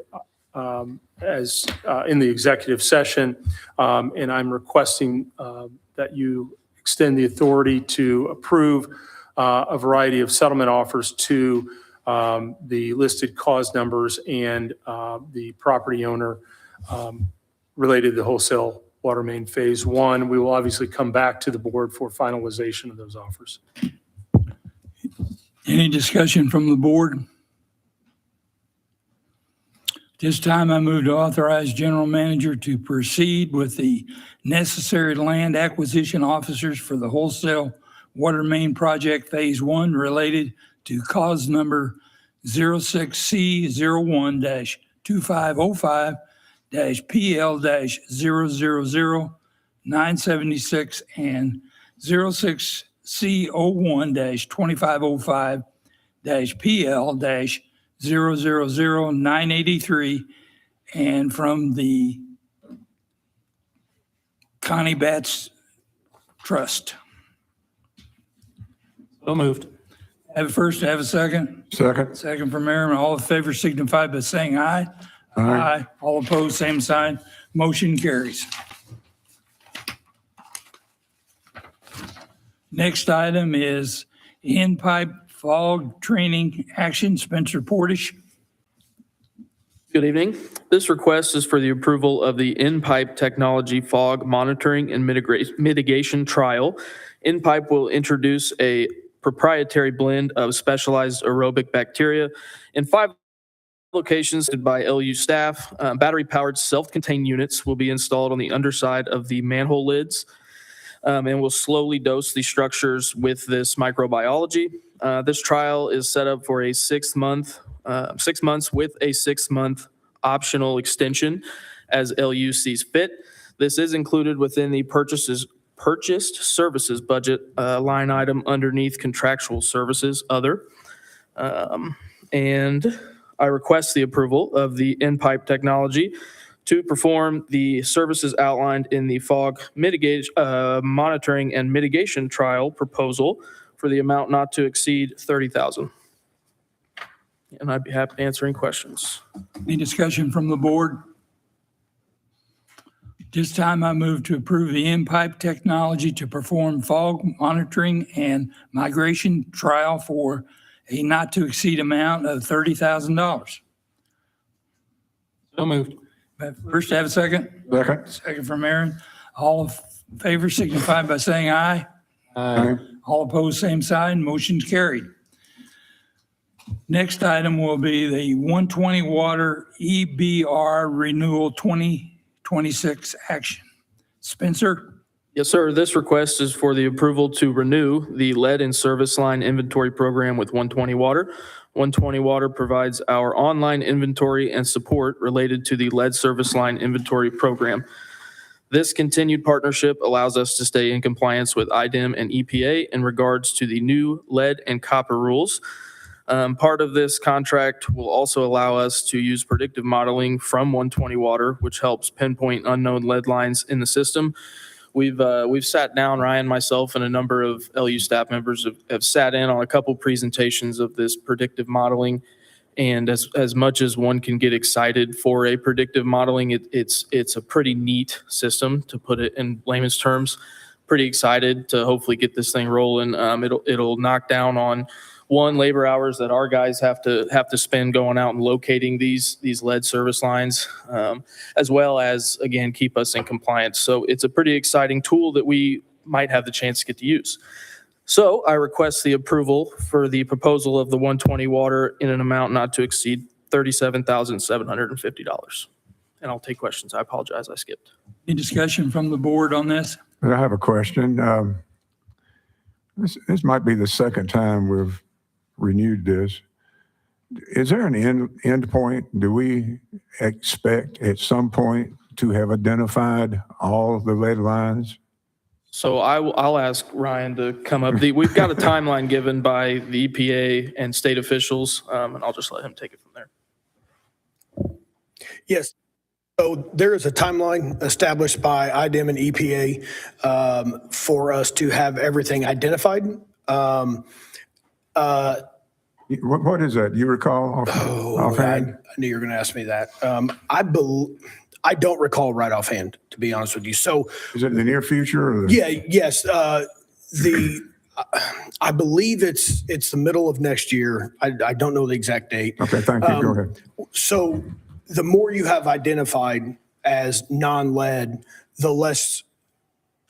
as in the executive session, and I'm requesting that you extend the authority to approve a variety of settlement offers to the listed cause numbers and the property owner related to the wholesale water main phase 1. We will obviously come back to the board for finalization of those offers. Any discussion from the board? This time I move to authorize general manager to proceed with the necessary land acquisition officers for the wholesale water main project phase 1 related to cause number 06C01-2505-PL-000-976 and 06C01-2505-PL-000-983 and from the Connie Batts Trust. So moved. Have a first, have a second? Second. Second from Merriman. All in favor signify by saying aye. Aye. All opposed, same sign. Motion carries. Next item is in-pipe fog training action. Spencer Portish. Good evening. This request is for the approval of the in-pipe technology fog monitoring and mitigation trial. In-pipe will introduce a proprietary blend of specialized aerobic bacteria in 5 locations by LU staff. Battery-powered self-contained units will be installed on the underside of the manhole lids and will slowly dose the structures with this microbiology. This trial is set up for a 6 months with a 6-month optional extension as LU sees fit. This is included within the purchased services budget line item underneath contractual services other. And I request the approval of the in-pipe technology to perform the services outlined in the fog monitoring and mitigation trial proposal for the amount not to exceed $30,000. And I'd be happy to answer any questions. Any discussion from the board? This time I move to approve the in-pipe technology to perform fog monitoring and migration trial for a not to exceed amount of $30,000. So moved. First, have a second? Second. Second from Aaron. All in favor signify by saying aye. Aye. All opposed, same sign. Motion's carried. Next item will be the 120 water EBR renewal 2026 action. Spencer? Yes, sir. This request is for the approval to renew the lead and service line inventory program with 120 Water. 120 Water provides our online inventory and support related to the lead service line inventory program. This continued partnership allows us to stay in compliance with IDEM and EPA in regards to the new lead and copper rules. Part of this contract will also allow us to use predictive modeling from 120 Water, which helps pinpoint unknown lead lines in the system. We've sat down, Ryan, myself, and a number of LU staff members have sat in on a couple presentations of this predictive modeling. And as much as one can get excited for a predictive modeling, it's a pretty neat system, to put it in layman's terms. Pretty excited to hopefully get this thing rolling. It'll knock down on labor hours that our guys have to spend going out and locating these lead service lines, as well as, again, keep us in compliance. So it's a pretty exciting tool that we might have the chance to get to use. So I request the approval for the proposal of the 120 Water in an amount not to exceed $37,750. And I'll take questions. I apologize, I skipped. Any discussion from the board on this? I have a question. This might be the second time we've renewed this. is there an end point? Do we expect at some point to have identified all the lead lines? So I'll ask Ryan to come up. We've got a timeline given by the EPA and state officials, and I'll just let him take it from there. Yes. So there is a timeline established by IDEM and EPA for us to have everything identified. What is that? You recall offhand? I knew you were going to ask me that. I don't recall right offhand, to be honest with you. So Is it in the near future? Or yes. I believe it's the middle of next year. I don't know the exact date. Okay, thank you. Go ahead. So the more you have identified as non-lead, the less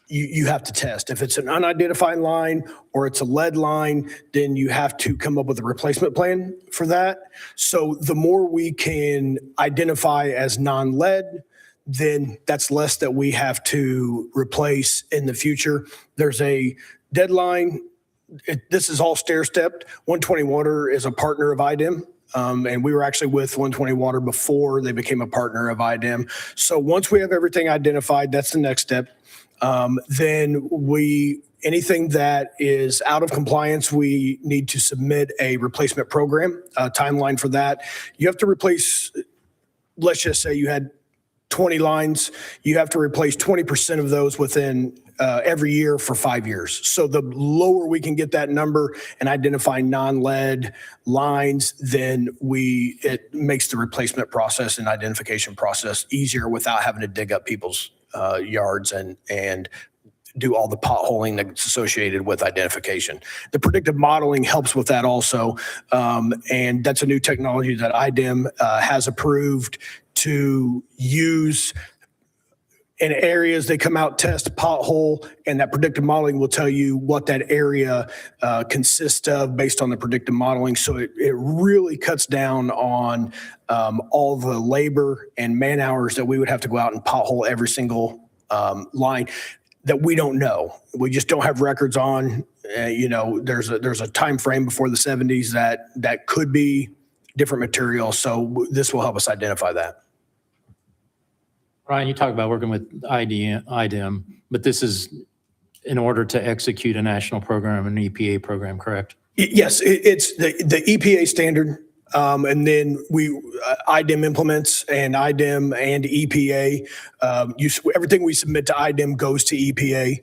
you have to test. If it's an unidentified line or it's a lead line, then you have to come up with a replacement plan for that. So the more we can identify as non-lead, then that's less that we have to replace in the future. There's a deadline. This is all stair-stepped. 120 Water is a partner of IDEM. And we were actually with 120 Water before they became a partner of IDEM. So once we have everything identified, that's the next step. Then anything that is out of compliance, we need to submit a replacement program, timeline for that. You have to replace, let's just say you had 20 lines, you have to replace 20% of those within every year for 5 years. So the lower we can get that number and identify non-lead lines, then it makes the replacement process and identification process easier without having to dig up people's yards and do all the potholing that's associated with identification. The predictive modeling helps with that also. And that's a new technology that IDEM has approved to use in areas. They come out, test pothole, and that predictive modeling will tell you what that area consists of based on the predictive modeling. So it really cuts down on all the labor and man hours that we would have to go out and pothole every single line that we don't know. We just don't have records on. There's a time frame before the 70s that could be different material. So this will help us identify that. Ryan, you talk about working with IDEM, but this is in order to execute a national program, an EPA program, correct? Yes, it's the EPA standard. And then IDEM implements, and IDEM and EPA, everything we submit to IDEM goes to EPA.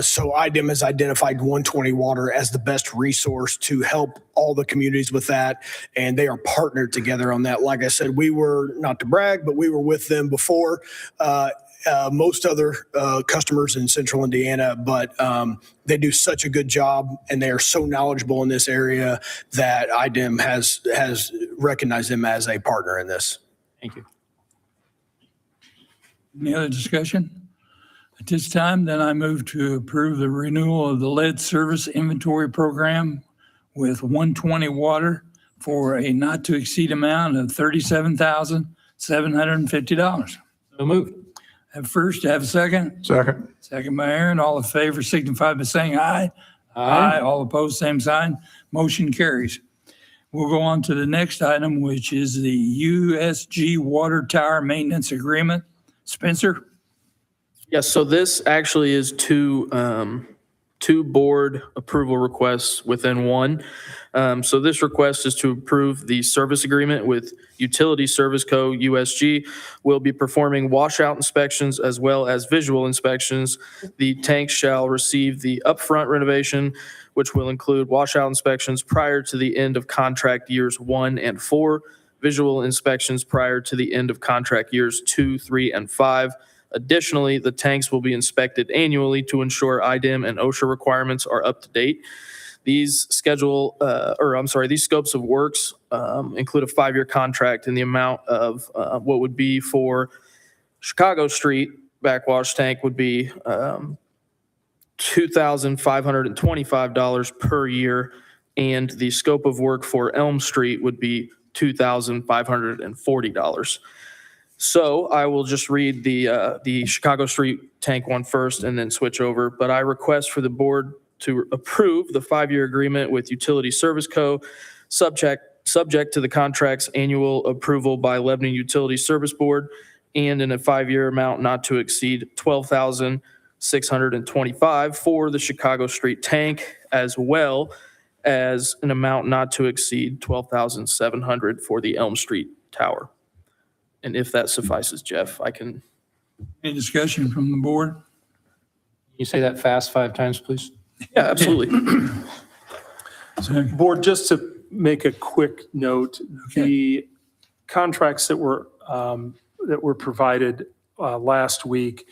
So IDEM has identified 120 Water as the best resource to help all the communities with that. And they are partnered together on that. Like I said, we were, not to brag, but we were with them before most other customers in central Indiana, but they do such a good job and they are so knowledgeable in this area that IDEM has recognized them as a partner in this. Thank you. Any other discussion? At this time, then I move to approve the renewal of the lead service inventory program with 120 Water for a not to exceed amount of $37,750. So moved. Have first, have a second? Second. Second by Aaron. All in favor signify by saying aye. Aye. All opposed, same sign. Motion carries. We'll go on to the next item, which is the USG Water Tower Maintenance Agreement. Spencer? Yes, so this actually is two board approval requests within one. So this request is to approve the service agreement with Utility Service Co. USG. Will be performing washout inspections as well as visual inspections. The tanks shall receive the upfront renovation, which will include washout inspections prior to the end of contract years 1 and 4, visual inspections prior to the end of contract years 2, 3, and 5. Additionally, the tanks will be inspected annually to ensure IDEM and OSHA requirements are up to date. These scopes of works include a 5-year contract in the amount of what would be for Chicago Street backwash tank would be $2,525 per year, and the scope of work for Elm Street would be $2,540. So I will just read the Chicago Street tank one first and then switch over. But I request for the board to approve the 5-year agreement with Utility Service Co. subject subject to the contract's annual approval by Lebanon Utility Service Board and in a 5-year amount not to exceed $12,625 for the Chicago Street tank, as well as an amount not to exceed $12,700 for the Elm Street tower. And if that suffices, Jeff, I can. Any discussion from the board? You say that fast 5 times, please? Yeah, absolutely. Board, just to make a quick note, Okay. the contracts that were provided last week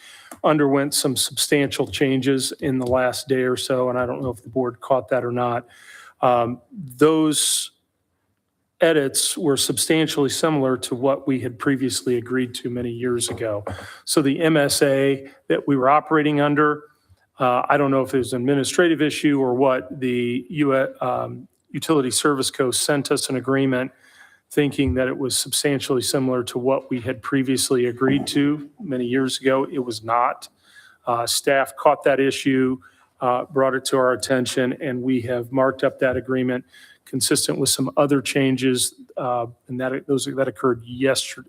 underwent some substantial changes in the last day or so, and I don't know if the board caught that or not. Those edits were substantially similar to what we had previously agreed to many years ago. So the MSA that we were operating under, I don't know if it was an administrative issue or what, the Utility Service Co. sent us an agreement thinking that it was substantially similar to what we had previously agreed to many years ago. It was not. Staff caught that issue, brought it to our attention, and we have marked up that agreement consistent with some other changes, and that occurred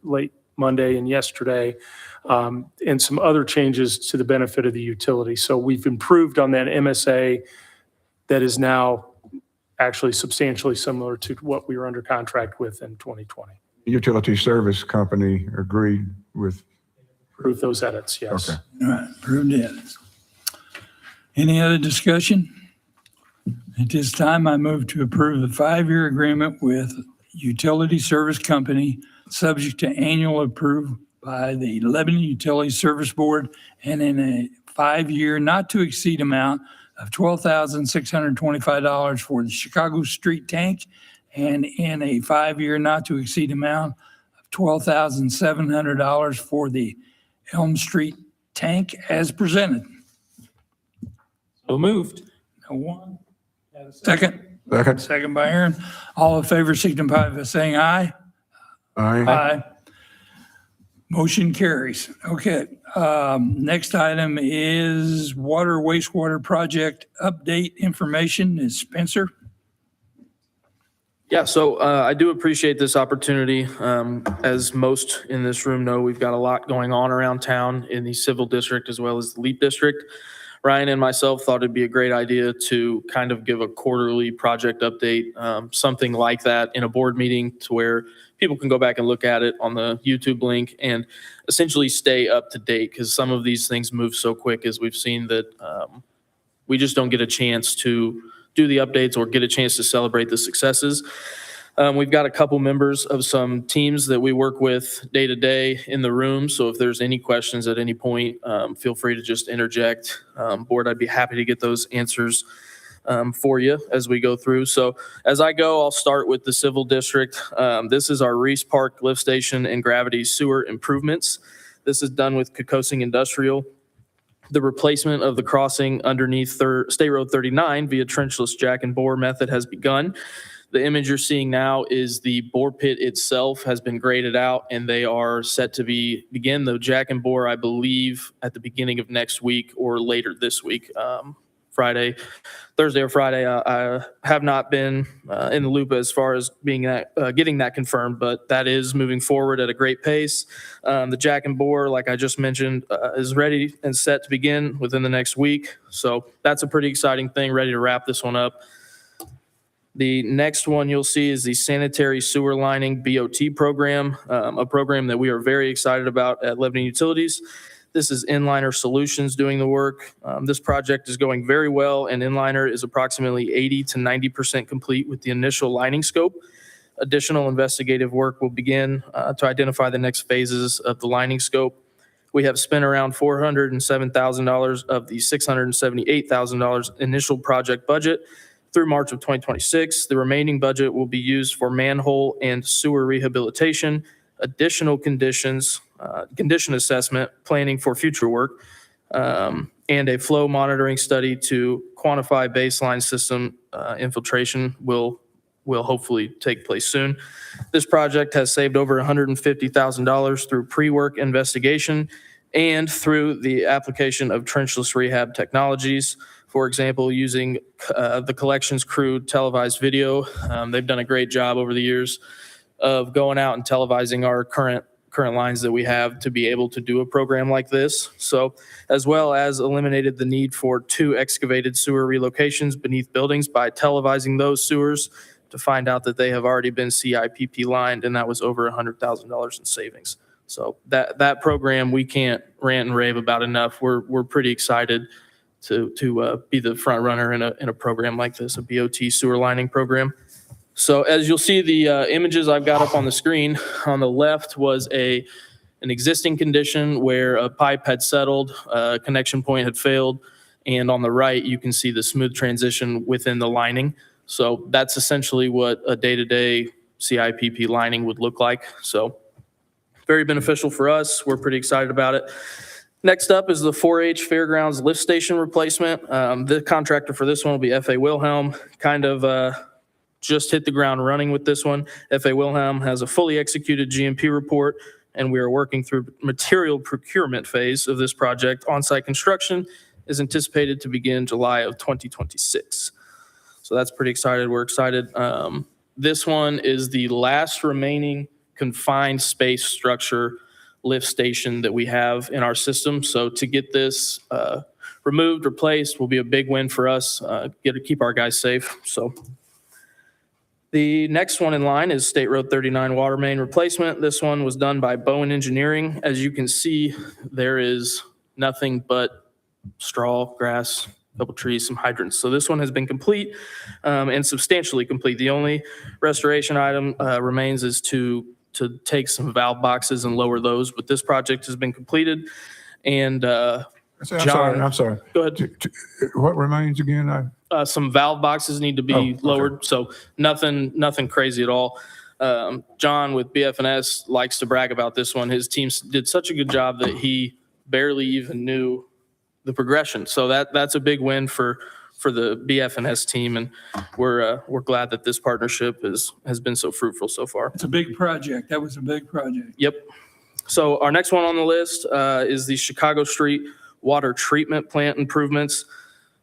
late Monday and yesterday, and some other changes to the benefit of the utility. So we've improved on that MSA that is now actually substantially similar to what we were under contract with in 2020. Utility Service Company agreed with. Approve those edits, yes. Okay. All right, approved edits. Any other discussion? At this time, I move to approve the 5-year agreement with Utility Service Company, subject to annual approval by the Lebanon Utility Service Board, and in a 5-year not to exceed amount of $12,625 for the Chicago Street tank, and in a 5-year not to exceed amount of $12,700 for the Elm Street tank as presented. So moved. No one? Second? Second. Second by Aaron. All in favor signify by saying aye. Aye. Aye. Motion carries. Okay. Next item is water wastewater project update information. Is Spencer? Yeah, so I do appreciate this opportunity. As most in this room know, we've got a lot going on around town in the civil district as well as the LEAP district. Ryan and myself thought it'd be a great idea to kind of give a quarterly project update, something like that in a board meeting to where people can go back and look at it on the YouTube link and essentially stay up to date, because some of these things move so quick, as we've seen, that we just don't get a chance to do the updates or get a chance to celebrate the successes. We've got a couple members of some teams that we work with day to day in the room. So if there's any questions at any point, feel free to just interject. Board, I'd be happy to get those answers for you as we go through. So as I go, I'll start with the civil district. This is our Reese Park lift station and gravity sewer improvements. This is done with Kokosing Industrial. The replacement of the crossing underneath State Road 39 via trenchless jack and bore method has begun. The image you're seeing now is the bore pit itself has been graded out, and they are set to begin the jack and bore, I believe, at the beginning of next week or later this week. Thursday or Friday. I have not been in the loop as far as being getting that confirmed, but that is moving forward at a great pace. The jack and bore, like I just mentioned, is ready and set to begin within the next week. So that's a pretty exciting thing, ready to wrap this one up. The next one you'll see is the sanitary sewer lining BOT program, a program that we are very excited about at Lebanon Utilities. This is Inliner Solutions doing the work. This project is going very well, and Inliner is approximately 80 to 90% complete with the initial lining scope. Additional investigative work will begin to identify the next phases of the lining scope. We have spent around $407,000 of the $678,000 initial project budget through March of 2026. The remaining budget will be used for manhole and sewer rehabilitation, additional condition assessment, planning for future work, and a flow monitoring study to quantify baseline system infiltration will hopefully take place soon. This project has saved over $150,000 through pre-work investigation and through the application of trenchless rehab technologies. For example, using the collections crew televised video. They've done a great job over the years of going out and televising our current lines that we have to be able to do a program like this. So, as well as eliminated the need for 2 excavated sewer relocations beneath buildings by televising those sewers to find out that they have already been CIPP lined, and that was over $100,000 in savings. So that program we can't rant and rave about enough. We're pretty excited to be the front runner in a program like this, a BOT sewer lining program. So as you'll see, the images I've got up on the screen, on the left was an existing condition where a pipe had settled, a connection point had failed, and on the right, you can see the smooth transition within the lining. So that's essentially what a day-to-day CIPP lining would look like. So very beneficial for us. We're pretty excited about it. Next up is the 4-H Fairgrounds lift station replacement. The contractor for this one will be F.A. Wilhelm. Kind of just hit the ground running with this one. F.A. Wilhelm has a fully executed GMP report, and we are working through material procurement phase of this project. On-site construction is anticipated to begin July of 2026. So that's pretty excited. We're excited. This one is the last remaining confined space structure lift station that we have in our system. So to get this removed, replaced will be a big win for us, keep our guys safe. So the next one in line is State Road 39 water main replacement. This one was done by Bowen Engineering. As you can see, there is nothing but straw, grass, a couple trees, some hydrants. So this one has been complete and substantially complete. The only restoration item remains is to take some valve boxes and lower those, but this project has been completed. And I'm sorry. Go ahead. What remains again? Some valve boxes need to be lowered, so nothing crazy at all. John with BF&S likes to brag about this one. His team did such a good job that he barely even knew the progression. So that's a big win for the BF&S team, and we're glad that this partnership has been so fruitful so far. It's a big project. That was a big project. Yep. So our next one on the list is the Chicago Street water treatment plant improvements.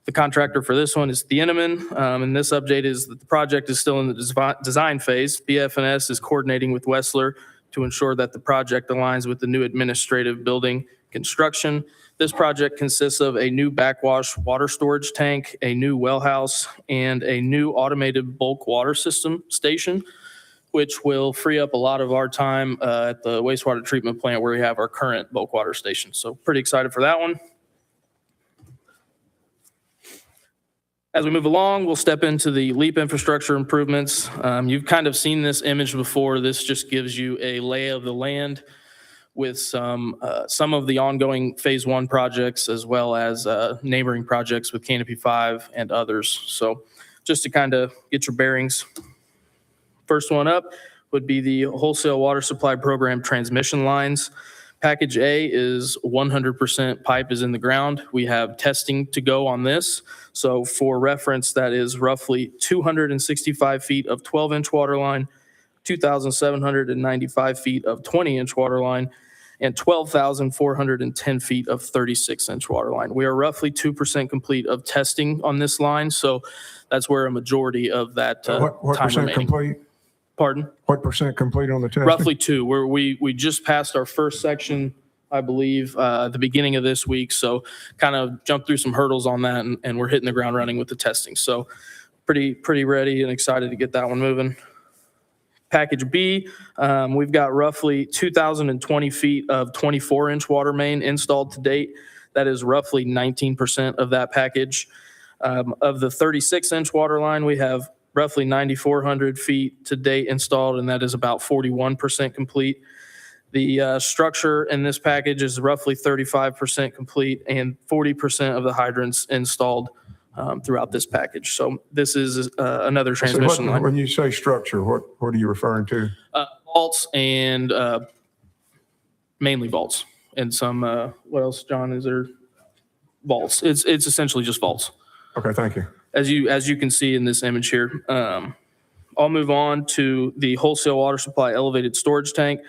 The contractor for this one is Thieneman, and this update is that the project is still in the design phase. BF&S is coordinating with Wessler to ensure that the project aligns with the new administrative building construction. This project consists of a new backwash water storage tank, a new well house, and a new automated bulk water system station, which will free up a lot of our time at the wastewater treatment plant where we have our current bulk water station. So pretty excited for that one. As we move along, we'll step into the LEAP infrastructure improvements. You've kind of seen this image before. This just gives you a lay of the land with some of the ongoing phase 1 projects, as well as neighboring projects with Canopy 5 and others. So just to kind of get your bearings. First one up would be the wholesale water supply program transmission lines. Package A is 100% pipe is in the ground. We have testing to go on this. So for reference, that is roughly 265 feet of 12-inch water line, 2,795 feet of 20-inch water line, and 12,410 feet of 36-inch water line. We are roughly 2% complete of testing on this line, so that's where a majority of that What time percent remaining. complete? Pardon? What percent complete on the testing? Roughly 2. We just passed our first section, I believe, at the beginning of this week. So kind of jumped through some hurdles on that, and we're hitting the ground running with the testing. So pretty ready and excited to get that one moving. Package B, we've got roughly 2,020 feet of 24-inch water main installed to date. That is roughly 19% of that package. Of the 36-inch water line, we have roughly 9,400 feet to date installed, and that is about 41% complete. The structure in this package is roughly 35% complete, and 40% of the hydrants installed throughout this package. So this is another transmission line. When you say structure, what are you referring to? Vaults and mainly vaults, and some, what else, John, is there? Vaults. It's essentially just vaults. Okay, thank you. As you can see in this image here. I'll move on to the wholesale water supply elevated storage tank.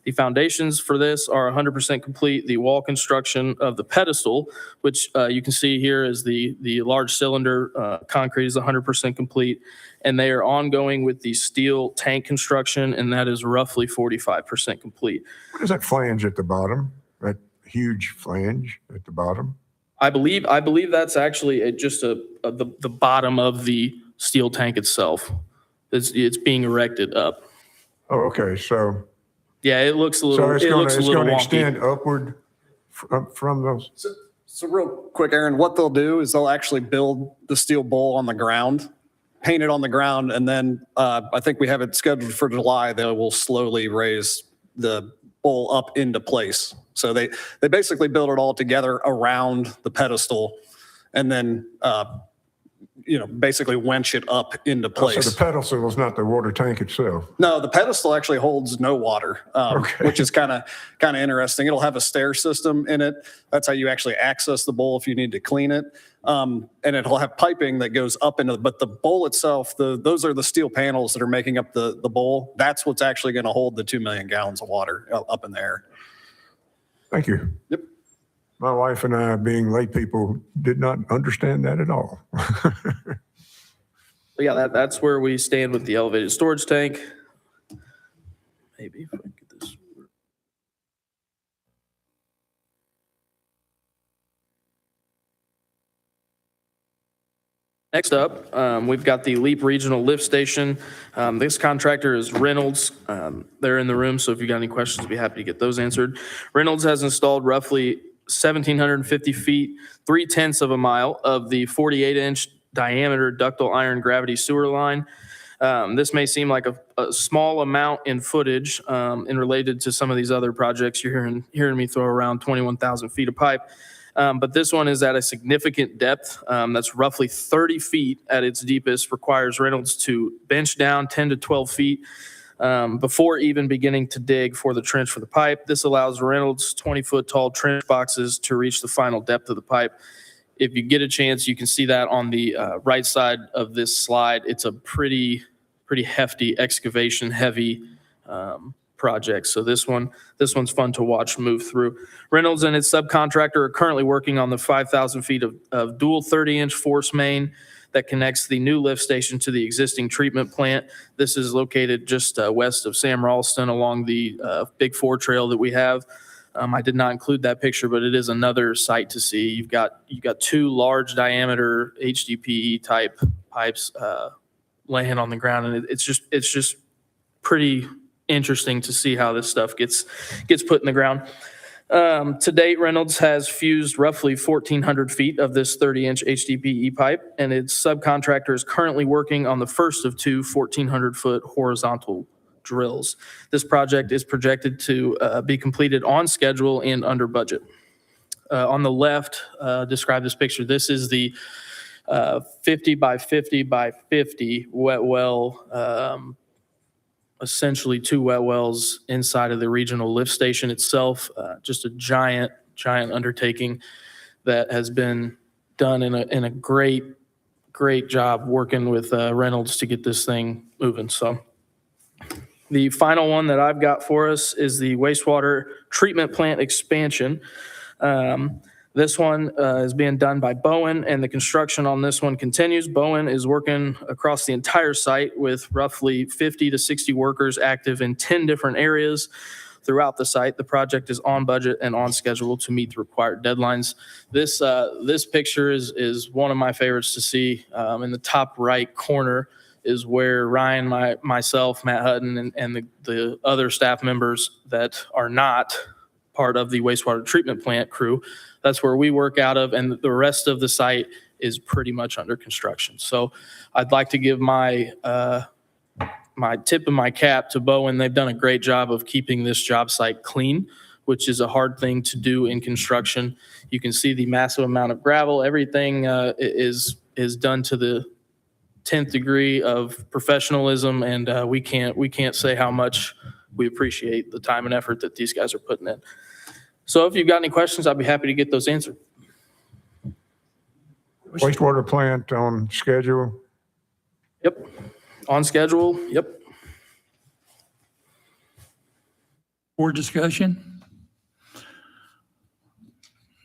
The foundations for this are 100% complete. The wall construction of the pedestal, which you can see here is the large cylinder concrete, is 100% complete. And they are ongoing with the steel tank construction, and that is roughly 45% complete. What is that flange at the bottom? That huge flange at the bottom? I believe that's actually just the bottom of the steel tank itself. It's being erected up. Oh, okay, so. Yeah, it looks a So little, it's it going looks a to little wonky. extend upward from those? So real quick, Aaron, what they'll do is they'll actually build the steel bowl on the ground, paint it on the ground, and then I think we have it scheduled for July. They will slowly raise the bowl up into place. So they basically build it all together around the pedestal and then, basically winch it up into place. So the pedestal is not the water tank itself? No, the pedestal actually holds no water, Okay. which is kind of interesting. It'll have a stair system in it. That's how you actually access the bowl if you need to clean it. And it'll have piping that goes up into, but the bowl itself, those are the steel panels that are making up the bowl. That's what's actually going to hold the 2 million gallons of water up in the air. Thank you. Yep. My wife and I, being lay people, did not understand that at all. But yeah, that's where we stand with the elevated storage tank. Maybe if I can get this. Next up, we've got the LEAP Regional Lift Station. This contractor is Reynolds. They're in the room, so if you got any questions, I'd be happy to get those answered. Reynolds has installed roughly 1,750 feet, 0.3 of a mile of the 48-inch diameter ductile iron gravity sewer line. This may seem like a small amount in footage in related to some of these other projects. You're hearing me throw around 21,000 feet of pipe. But this one is at a significant depth. That's roughly 30 feet at its deepest, requires Reynolds to bench down 10 to 12 feet before even beginning to dig for the trench for the pipe. This allows Reynolds 20-foot tall trench boxes to reach the final depth of the pipe. If you get a chance, you can see that on the right side of this slide. It's a pretty hefty excavation, heavy project. So this one's fun to watch move through. Reynolds and its subcontractor are currently working on the 5,000 feet of dual 30-inch force main that connects the new lift station to the existing treatment plant. This is located just west of Sam Ralston along the Big Four trail that we have. I did not include that picture, but it is another sight to see. You've got two large diameter HDPE type pipes laying on the ground, and it's just pretty interesting to see how this stuff gets put in the ground. To date, Reynolds has fused roughly 1,400 feet of this 30-inch HDPE pipe, and its subcontractor is currently working on the first of two 1,400-foot horizontal drills. This project is projected to be completed on schedule and under budget. On the left, describe this picture. This is the 50 by 50 by 50 wet well, essentially two wet wells inside of the regional lift station itself. Just a giant undertaking that has been done in a great job working with Reynolds to get this thing moving. So the final one that I've got for us is the wastewater treatment plant expansion. This one is being done by Bowen, and the construction on this one continues. Bowen is working across the entire site with roughly 50 to 60 workers active in 10 different areas throughout the site. The project is on budget and on schedule to meet the required deadlines. This picture is one of my favorites to see. In the top right corner is where Ryan, myself, Matt Hutton, and the other staff members that are not part of the wastewater treatment plant crew, that's where we work out of, and the rest of the site is pretty much under construction. So I'd like to give my tip of my cap to Bowen. They've done a great job of keeping this job site clean, which is a hard thing to do in construction. You can see the massive amount of gravel. Everything is done to the 10th degree of professionalism, and we can't say how much we appreciate the time and effort that these guys are putting in. So if you've got any questions, I'd be happy to get those answered. Wastewater plant on schedule? Yep. On schedule, yep. Board discussion?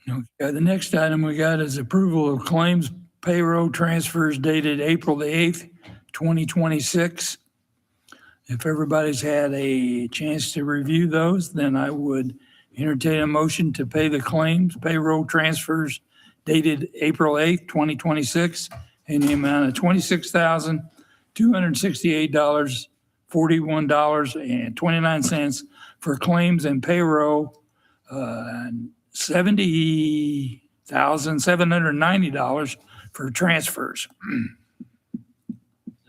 Okay, the next item we got is approval of claims payroll transfers dated April the 8th, 2026. If everybody's had a chance to review those, then I would entertain a motion to pay the claims payroll transfers dated April 8th, 2026 in the amount of $26,268.41.29 for claims and payroll, $70,790 for transfers.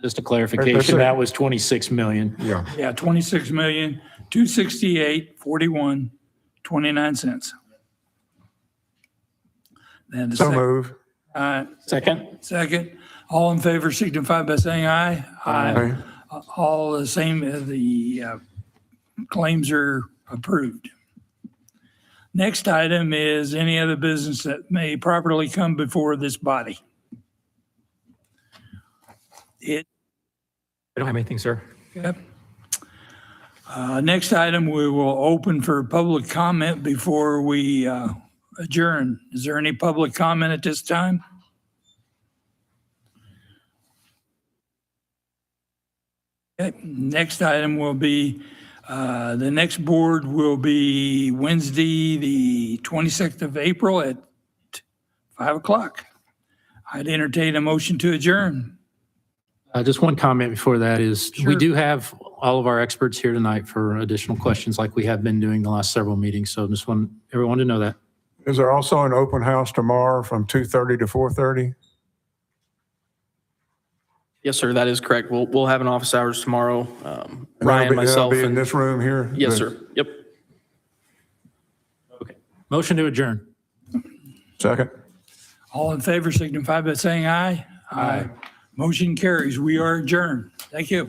Just a clarification, that was 26 million. Yeah. Yeah, 26,268,41.29. Then the So second. move. Second? Second. All in favor signify by saying aye. Aye. All the same, the claims are approved. Next item is any other business that may properly come before this body. I don't have anything, sir. Yep. Next item, we will open for public comment before we adjourn. Is there any public comment at this time? Okay, next item will be, the next board will be Wednesday, the 26th of April at 5 o'clock. I'd entertain a motion to adjourn. Just one comment before that is, we Sure. do have all of our experts here tonight for additional questions like we have been doing the last several meetings. So just want everyone to know that. Is there also an open house tomorrow from 2:30 to 4:30? Yes, sir, that is correct. We'll have an office hours tomorrow. And Ryan, that'll myself, be in and this room here? yes, Good. sir. Yep. Okay. Motion to adjourn. Second. All in favor signify by saying aye. Aye. Motion carries. We are adjourned. Thank you.